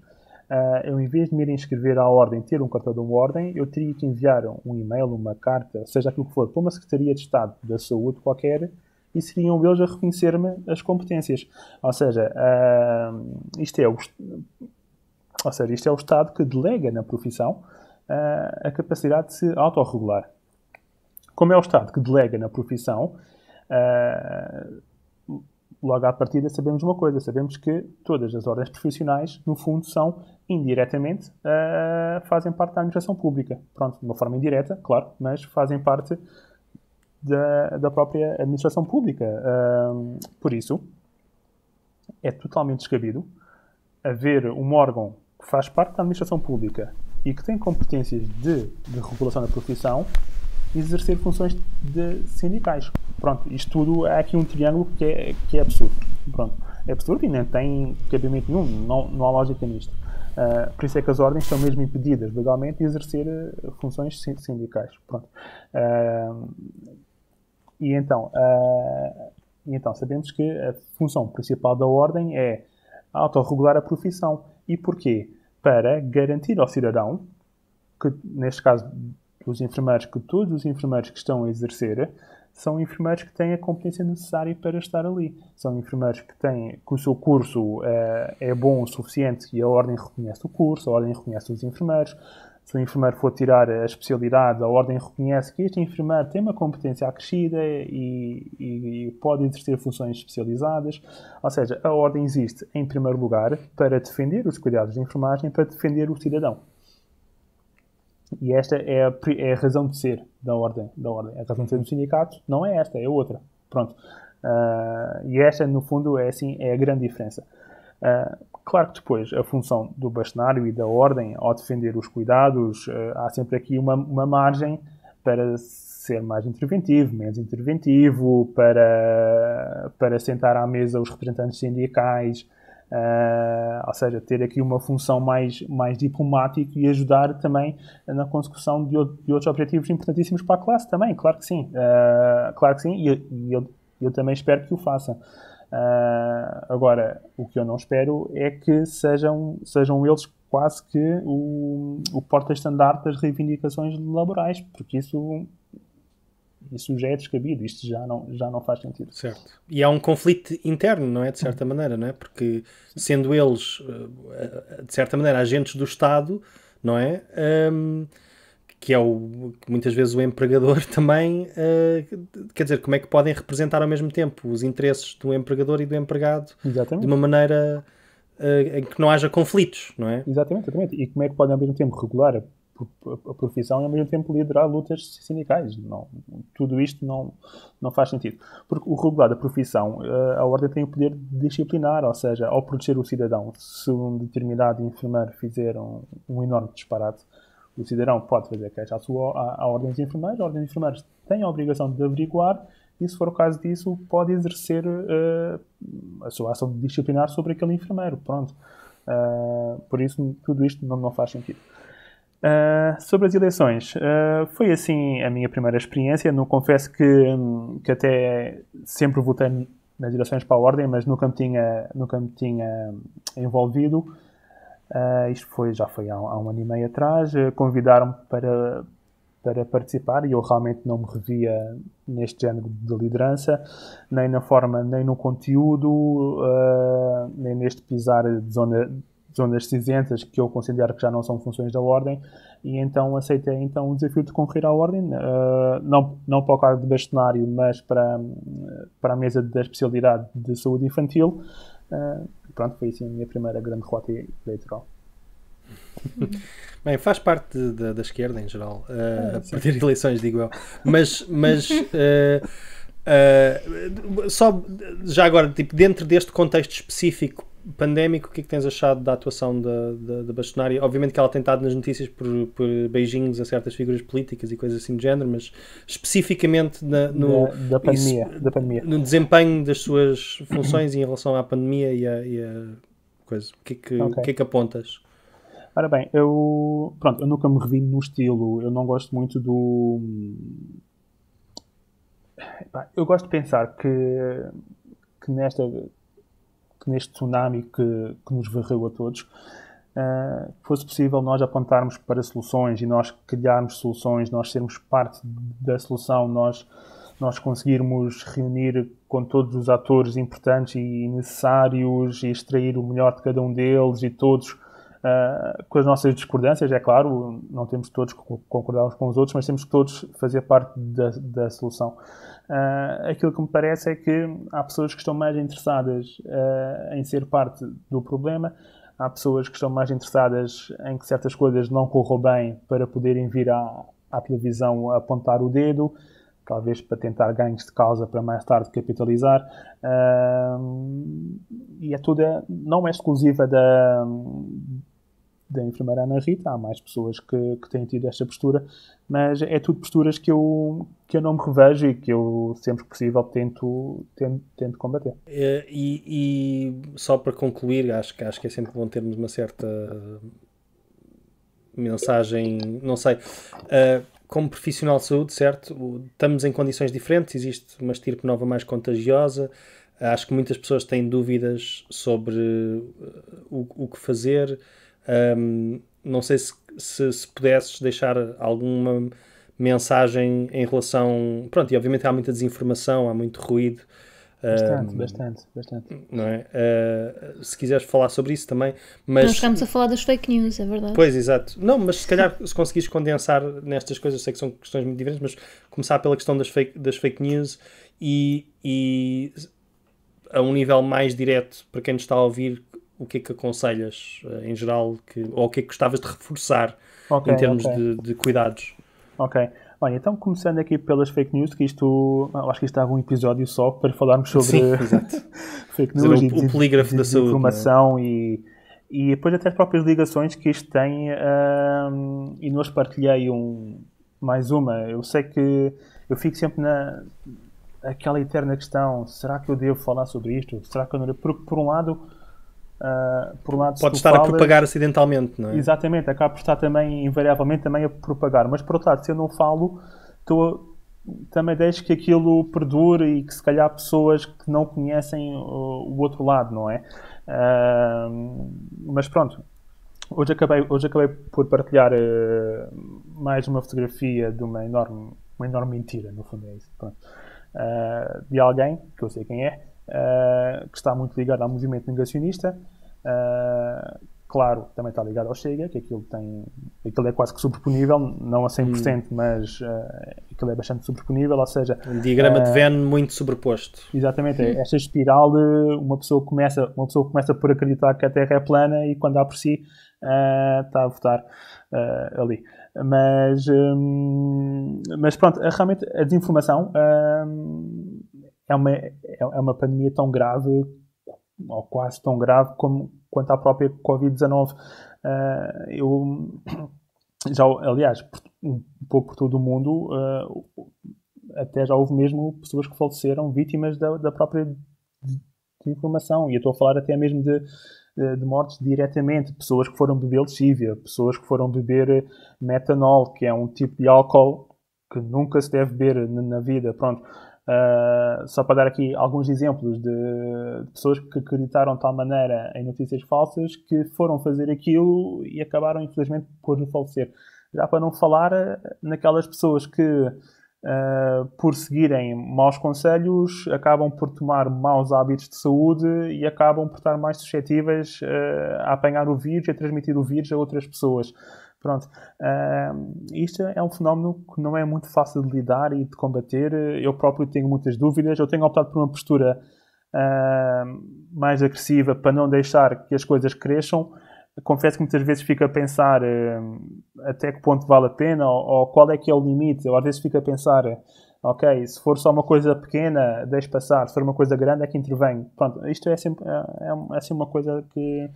eu, em vez de me ir inscrever à ordem, ter um cartão de uma ordem, eu teria que enviar um e-mail, uma carta, seja aquilo que for, para uma Secretaria de Estado da Saúde qualquer, e seriam eles a reconhecer-me as competências. Ou seja, isto é o Estado que delega na profissão a capacidade de se autorregular. Como é o Estado que delega na profissão, logo à partida sabemos uma coisa, sabemos que todas as ordens profissionais, no fundo, são indiretamente, fazem parte da administração pública. Pronto, de uma forma indireta, claro, mas fazem parte da própria administração pública. Por isso, é totalmente descabido haver um órgão que faz parte da administração pública e que tem competências de regulação da profissão exercer funções sindicais. Pronto, isto tudo, há aqui um triângulo que é absurdo. Pronto, é absurdo e nem tem cabimento nenhum, não há lógica nisto. Por isso é que as ordens estão mesmo impedidas legalmente de exercer funções sindicais. Pronto. E então sabemos que a função principal da ordem é autorregular a profissão. E porquê? Para garantir ao cidadão, que neste caso dos enfermeiros, que todos os enfermeiros que estão a exercer são enfermeiros que têm a competência necessária para estar ali. São enfermeiros que o seu curso é bom o suficiente e a ordem reconhece o curso, a ordem reconhece os enfermeiros. Se o enfermeiro for tirar a especialidade, a ordem reconhece que este enfermeiro tem uma competência acrescida e pode exercer funções especializadas. Ou seja, a ordem existe, em primeiro lugar, para defender os cuidados de enfermagem, para defender o cidadão. E esta é a razão de ser da ordem. A razão de ser do sindicato não é esta, é outra. Pronto. E esta, no fundo, é a grande diferença. Claro que depois a função do bastonário e da ordem ao defender os cuidados, há sempre aqui uma margem para ser mais interventivo, menos interventivo, para sentar à mesa os representantes sindicais, ou seja, ter aqui uma função mais diplomática e ajudar também na consecução de outros objetivos importantíssimos para a classe também, claro que sim. Claro que sim, e eu também espero que o faça. Agora, o que eu não espero é que sejam eles quase que o porta-estandarte das reivindicações laborais, porque isso já é descabido, isto já não faz sentido. Certo. E há um conflito interno, não é? De certa maneira, não é? Porque sendo eles, de certa maneira, agentes do Estado, não é? Que é que muitas vezes o empregador também, quer dizer, como é que podem representar ao mesmo tempo os interesses do empregador e do empregado. Exatamente. De uma maneira em que não haja conflitos, não é? Exatamente. E como é que podem ao mesmo tempo regular a profissão e ao mesmo tempo liderar lutas sindicais? Não, tudo isto não faz sentido. Porque o regular da profissão, a ordem tem o poder disciplinar, ou seja, ao proteger o cidadão, se um determinado enfermeiro fizer um enorme disparate, o cidadão pode fazer queixa à ordem dos enfermeiros, a ordem dos enfermeiros tem a obrigação de averiguar e, se for o caso disso, pode exercer a sua ação disciplinar sobre aquele enfermeiro. Pronto. Por isso, tudo isto não faz sentido. Sobre as eleições, foi assim a minha primeira experiência. Não confesso que até sempre votei nas eleições para a ordem, mas nunca me tinha envolvido. Isto já foi há um ano e meio atrás. Convidaram-me para participar e eu realmente não me revia neste género de liderança, nem na forma, nem no conteúdo, nem neste pisar de zonas cinzentas que eu considero que já não são funções da ordem, e então aceitei o desafio de concorrer à ordem, não para o cargo de bastonário, mas para a mesa da especialidade de saúde infantil. Pronto, foi assim a minha primeira grande rota eleitoral. Bem, faz parte da esquerda em geral, perder eleições, digo eu. Mas só já agora, tipo, dentro deste contexto específico pandémico, o que é que tens achado da atuação da bastonária? Obviamente que ela tem estado nas notícias por beijinhos a certas figuras políticas e coisas assim do género, mas especificamente da pandemia. No desempenho das suas funções em relação à pandemia e a coisa. O que é que apontas? Ora bem, eu nunca me revi no estilo, eu não gosto muito do... Eu gosto de pensar que neste tsunami que nos varreu a todos, fosse possível nós apontarmos para soluções e nós criarmos soluções, nós sermos parte da solução, nós conseguirmos reunir com todos os atores importantes e necessários e extrair o melhor de cada um deles e todos com as nossas discordâncias, é claro, não temos todos que concordar uns com os outros, mas temos que todos fazer parte da solução. Aquilo que me parece é que há pessoas que estão mais interessadas em ser parte do problema, há pessoas que estão mais interessadas em que certas coisas não corram bem para poderem vir à televisão apontar o dedo, talvez para tentar ganhos de causa para mais tarde capitalizar. E não é exclusiva da enfermeira Ana Rita, há mais pessoas que têm tido esta postura, mas é tudo posturas que eu não me revejo e que eu, sempre que possível, tento combater. E só para concluir, acho que é sempre bom termos uma certa mensagem, não sei, como profissional de saúde, certo? Estamos em condições diferentes, existe uma estirpe nova mais contagiosa, acho que muitas pessoas têm dúvidas sobre o que fazer. Não sei se pudesses deixar alguma mensagem em relação... Pronto, e obviamente há muita desinformação, há muito ruído. Bastante. Não é? Se quiseres falar sobre isso também. Mas... Nós estamos a falar das fake news, é verdade. Pois, exato. Não, mas se calhar se conseguires condensar nestas coisas, eu sei que são questões muito diferentes, mas começar pela questão das fake news e a um nível mais direto, para quem nos está a ouvir, o que é que aconselhas em geral, ou o que é que gostavas de reforçar em termos de cuidados? Ok. Olha, então começando aqui pelas fake news, que acho que isto estava um episódio só para falarmos sobre fake news o polígrafo da saúde, informação e depois até as próprias ligações que isto tem, e nos partilhei mais uma. Eu sei que eu fico sempre aquela eterna questão, será que eu devo falar sobre isto? Será que eu não devo? Porque por um lado pode estar a propagar acidentalmente, não é? Exatamente, acaba por estar também, invariavelmente, também a propagar. Mas, por outro lado, se eu não falo, também deixo que aquilo perdure e que, se calhar, pessoas que não conhecem o outro lado, não é? Mas, pronto. Hoje acabei por partilhar mais uma fotografia de uma enorme mentira, no fundo é isso. Pronto. De alguém, que eu sei quem é, que está muito ligado ao movimento negacionista. Claro, também está ligado ao Chega, que aquilo é quase que sobreponível, não a 100%, mas aquilo é bastante sobreponível, ou seja... Um diagrama de Venn muito sobreposto. Exatamente, esta espiral, uma pessoa começa por acreditar que a Terra é plana e quando dá por si, está a votar ali. Mas pronto, realmente a desinformação é uma pandemia tão grave, ou quase tão grave, quanto à própria Covid-19. Aliás, um pouco por todo o mundo, até já houve mesmo pessoas que faleceram vítimas da própria desinformação. E eu estou a falar até mesmo de mortes diretamente. Pessoas que foram beber lexívia, pessoas que foram beber metanol, que é um tipo de álcool que nunca se deve beber na vida. Pronto. Só para dar aqui alguns exemplos de pessoas que acreditaram de tal maneira em notícias falsas que foram fazer aquilo e acabaram, infelizmente, por falecer. Já para não falar naquelas pessoas que, por seguirem maus conselhos, acabam por tomar maus hábitos de saúde e acabam por estar mais suscetíveis a apanhar o vírus e a transmitir o vírus a outras pessoas. Pronto. Isto é um fenómeno que não é muito fácil de lidar e de combater. Eu próprio tenho muitas dúvidas. Eu tenho optado por uma postura mais agressiva para não deixar que as coisas cresçam. Confesso que muitas vezes fico a pensar até que ponto vale a pena ou qual é que é o limite. Eu às vezes fico a pensar, ok, se for só uma coisa pequena, deixo passar. Se for uma coisa grande, é que intervenho. Pronto, isto é sempre assim uma coisa que...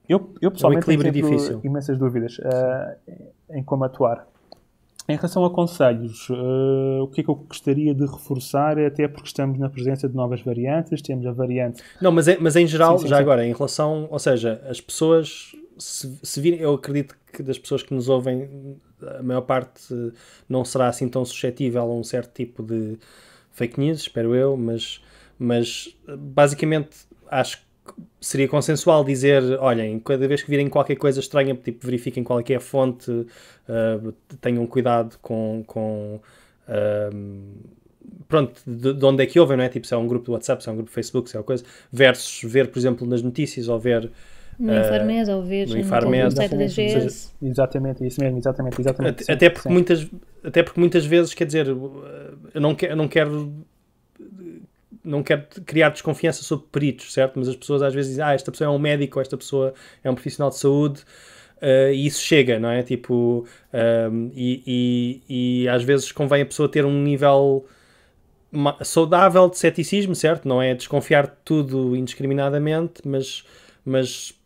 Eu pessoalmente tenho difícil. Imensas dúvidas em como atuar. Em relação a conselhos, o que é que eu gostaria de reforçar, até porque estamos na presença de novas variantes, temos a variante... Não, mas em geral, sim. Agora, em relação... Ou seja, as pessoas se virem, eu acredito que das pessoas que nos ouvem, a maior parte não será assim tão suscetível a um certo tipo de fake news, espero eu, mas basicamente acho que seria consensual dizer, olhem, cada vez que virem qualquer coisa estranha, tipo, verifiquem qual é que é a fonte, tenham cuidado com pronto, de onde é que ouvem, não é? Tipo, se é um grupo do WhatsApp, se é um grupo do Facebook, se é uma coisa, versus ver, por exemplo, nas notícias, ou ver no Infarmed, ou ver no site da GS. Exatamente, isso mesmo, exatamente. Até porque muitas vezes, quer dizer, eu não quero criar desconfiança sobre peritos, certo? Mas as pessoas às vezes dizem, esta pessoa é um médico, ou esta pessoa é um profissional de saúde, e isso chega, não é? Tipo, e às vezes convém a pessoa ter um nível saudável de ceticismo, certo? Não é desconfiar de tudo indiscriminadamente, mas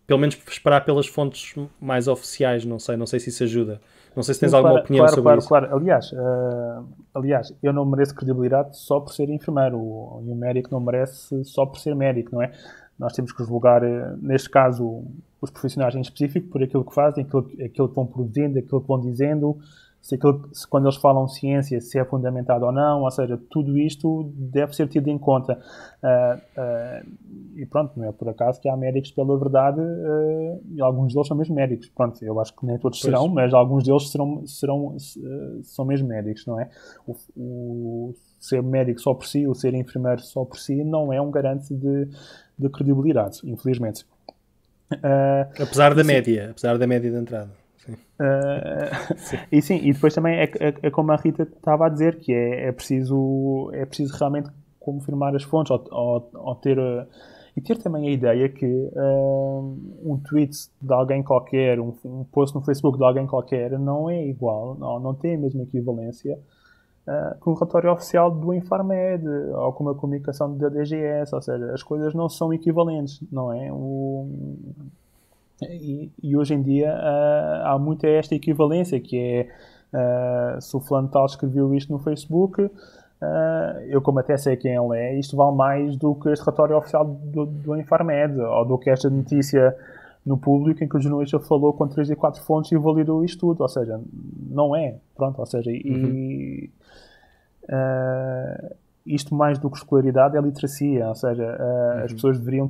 pelo menos esperar pelas fontes mais oficiais, não sei se isso ajuda. Não sei se tens alguma opinião sobre isso. Claro. Aliás, eu não mereço credibilidade só por ser enfermeiro, e o médico não merece só por ser médico, não é? Nós temos que julgar, neste caso, os profissionais em específico por aquilo que fazem, aquilo que vão produzindo, aquilo que vão dizendo, se quando eles falam ciência, se é fundamentado ou não, ou seja, tudo isto deve ser tido em conta. E pronto, não é por acaso que há médicos pela verdade, e alguns deles são mesmo médicos. Pronto, eu acho que nem todos serão, mas alguns deles são mesmo médicos, não é? O ser médico só por si, o ser enfermeiro só por si, não é um garante de credibilidade, infelizmente. Apesar da média de entrada. E depois também é como a Rita estava a dizer, que é preciso realmente confirmar as fontes, ou ter e ter também a ideia que um tweet de alguém qualquer, um post no Facebook de alguém qualquer não é igual, não tem a mesma equivalência com o relatório oficial do Infarmed ou com a comunicação da DGS, ou seja, as coisas não são equivalentes, não é? E hoje em dia há muita esta equivalência, que é se o fulano tal escreveu isto no Facebook, eu como até sei quem ele é, isto vale mais do que este relatório oficial do Infarmed, ou do que esta notícia no público em que o jornalista falou com 3 e 4 fontes e validou isto tudo, ou seja, não é, pronto, ou seja, isto mais do que escolaridade é literacia, ou seja, as pessoas deveriam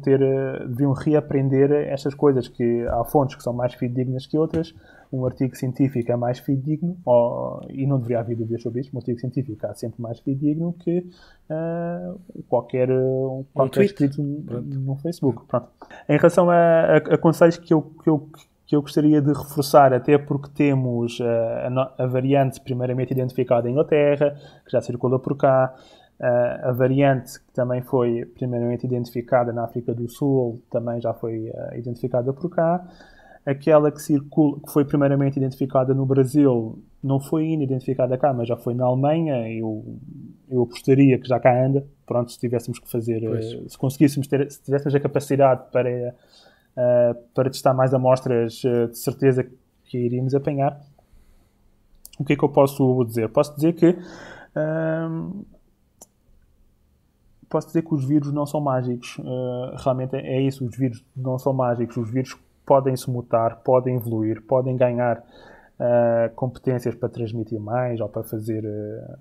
reaprender estas coisas, que há fontes que são mais fidedignas que outras, um artigo científico é mais fidedigno, e não deveria haver dúvidas sobre isto, um artigo científico é sempre mais fidedigno que qualquer escrito no Facebook. Pronto. Em relação a conselhos que eu gostaria de reforçar, até porque temos a variante primeiramente identificada em Inglaterra, que já circula por cá, a variante que também foi primeiramente identificada na África do Sul também já foi identificada por cá. Aquela que foi primeiramente identificada no Brasil não foi ainda identificada cá, mas já foi na Alemanha. Eu apostaria que já cá anda. Pronto, se tivéssemos que fazer, se tivéssemos a capacidade para testar mais amostras, de certeza que iríamos apanhar. O que é que eu posso dizer? Posso dizer que os vírus não são mágicos. Realmente é isso, os vírus não são mágicos. Os vírus podem se mutar, podem evoluir, podem ganhar competências para transmitir mais ou para fazer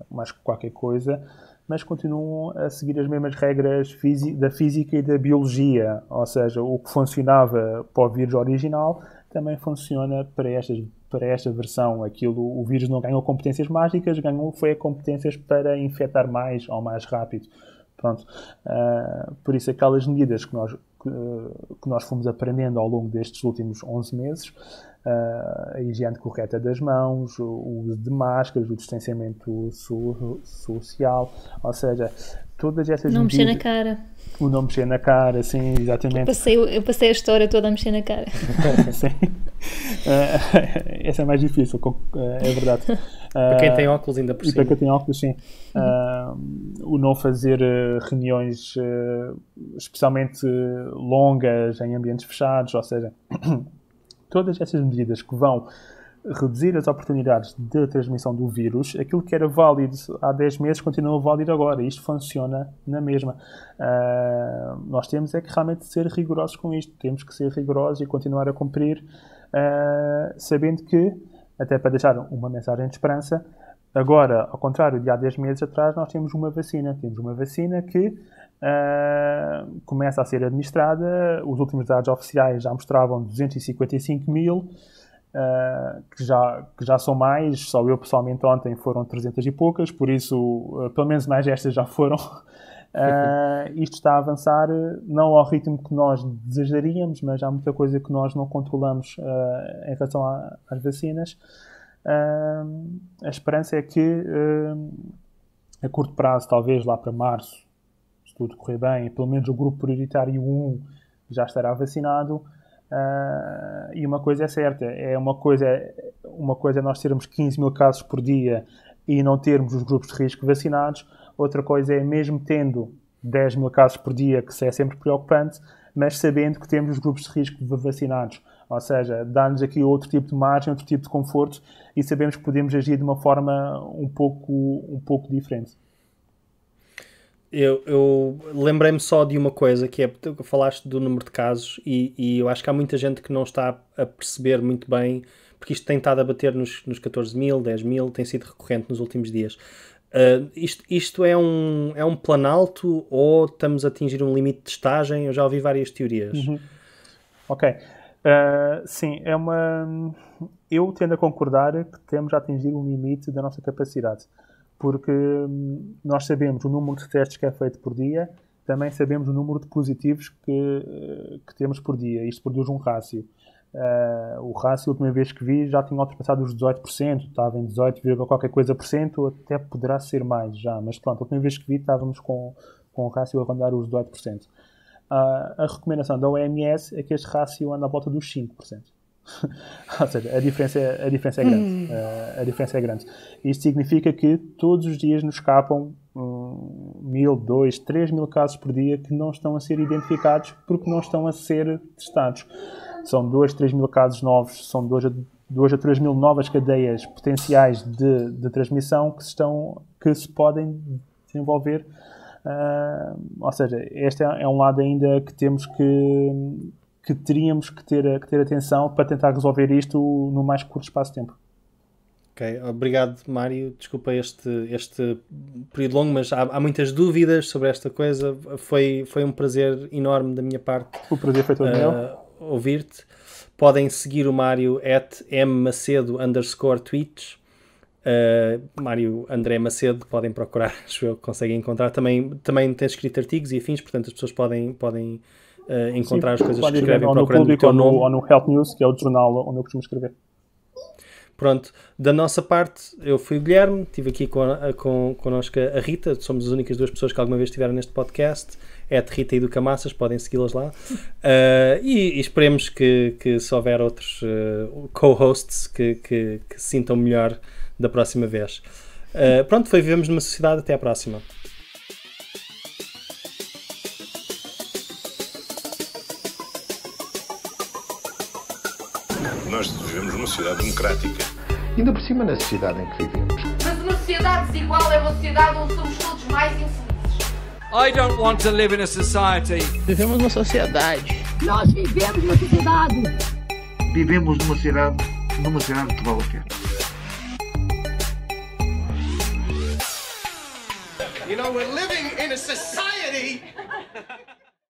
mais qualquer coisa, mas continuam a seguir as mesmas regras da física e da biologia. Ou seja, o que funcionava para o vírus original também funciona para esta versão. O vírus não ganhou competências mágicas, foi competências para infectar mais ou mais rápido. Pronto. Por isso, aquelas medidas que nós fomos aprendendo ao longo destes últimos 11 meses, a higiene correta das mãos, o uso de máscaras, o distanciamento social, ou seja, todas essas não medidas... mexer na cara. O não mexer na cara, sim, exatamente. Eu passei a história toda a mexer na cara. Sim. Essa é mais difícil, é verdade. Para quem tem óculos ainda por cima. E para quem tem óculos, sim. O não fazer reuniões especialmente longas em ambientes fechados, ou seja, todas essas medidas que vão reduzir as oportunidades de transmissão do vírus, aquilo que era válido há 10 meses continua válido agora. Isto funciona na mesma. Nós temos é que realmente ser rigorosos com isto. Temos que ser rigorosos e continuar a cumprir, sabendo que, até para deixar uma mensagem de esperança, agora, ao contrário de há 10 meses atrás, nós temos uma vacina. Temos uma vacina que começa a ser administrada. Os últimos dados oficiais já mostravam 255 mil, que já são mais. Só eu pessoalmente ontem foram 300 e poucas, por isso pelo menos mais estas já foram. Isto está a avançar, não ao ritmo que nós desejaríamos, mas há muita coisa que nós não controlamos em relação às vacinas. A esperança é que a curto prazo, talvez lá para março, se tudo correr bem, pelo menos o grupo prioritário 1 já estará vacinado. E uma coisa é certa, uma coisa é nós termos 15 mil casos por dia e não termos os grupos de risco vacinados. Outra coisa é, mesmo tendo 10 mil casos por dia, que isso é sempre preocupante, mas sabendo que temos os grupos de risco vacinados. Ou seja, dá-nos aqui outro tipo de margem, outro tipo de conforto, e sabemos que podemos agir de uma forma um pouco diferente. Eu lembrei-me só de uma coisa, que é, tu falaste do número de casos, e eu acho que há muita gente que não está a perceber muito bem, porque isto tem estado a bater nos 14 mil, 10 mil, tem sido recorrente nos últimos dias. Isto é um planalto ou estamos a atingir um limite de testagem? Eu já ouvi várias teorias. Ok. Sim, eu tendo a concordar que temos a atingir um limite da nossa capacidade, porque nós sabemos o número de testes que é feito por dia, também sabemos o número de positivos que temos por dia. Isto produz um rácio. O rácio, a última vez que vi, já tinha ultrapassado os 18%, estava em 18, qualquer coisa por cento, até poderá ser mais já, mas pronto, a última vez que vi estávamos com o rácio a rondar os 18%. A recomendação da OMS é que este rácio anda à volta dos 5%. Ou seja, a diferença é grande. A diferença é grande. Isto significa que todos os dias nos escapam 1.000, 2.000, 3.000 casos por dia que não estão a ser identificados porque não estão a ser testados. São 2.000, 3.000 casos novos, são 2.000 a 3.000 novas cadeias potenciais de transmissão que se podem desenvolver. Ou seja, este é um lado ainda que temos que teríamos que ter atenção para tentar resolver isto no mais curto espaço de tempo. Ok, obrigado, Mário. Desculpa este período longo, mas há muitas dúvidas sobre esta coisa. Foi um prazer enorme da minha parte. O prazer foi todo meu. Ouvir-te. Podem seguir o Mário @mmacedo_tweets. Mário André Macedo, podem procurar, acho eu que conseguem encontrar. Também tem escrito artigos e afins, portanto as pessoas podem encontrar as coisas que escrevem procurando o teu nome. Ou no Health News, que é o jornal onde eu costumo escrever. Pronto, da nossa parte, eu fui o Guilherme, estive aqui connosco a Rita, somos as únicas duas pessoas que alguma vez estiveram neste podcast, @Rita e do Camassas, podem segui-las lá, e esperemos que se houver outros co-hosts que se sintam melhor da próxima vez. Pronto, Vivemos numa Sociedade, até à próxima. Nós vivemos numa sociedade democrática. Ainda por cima na sociedade em que vivemos. Mas uma sociedade desigual é uma sociedade onde somos todos mais infelizes. I don't want to live in a society. Vivemos numa sociedade. Nós vivemos numa sociedade. Vivemos numa sociedade que vale a pena. You know, we're living in a society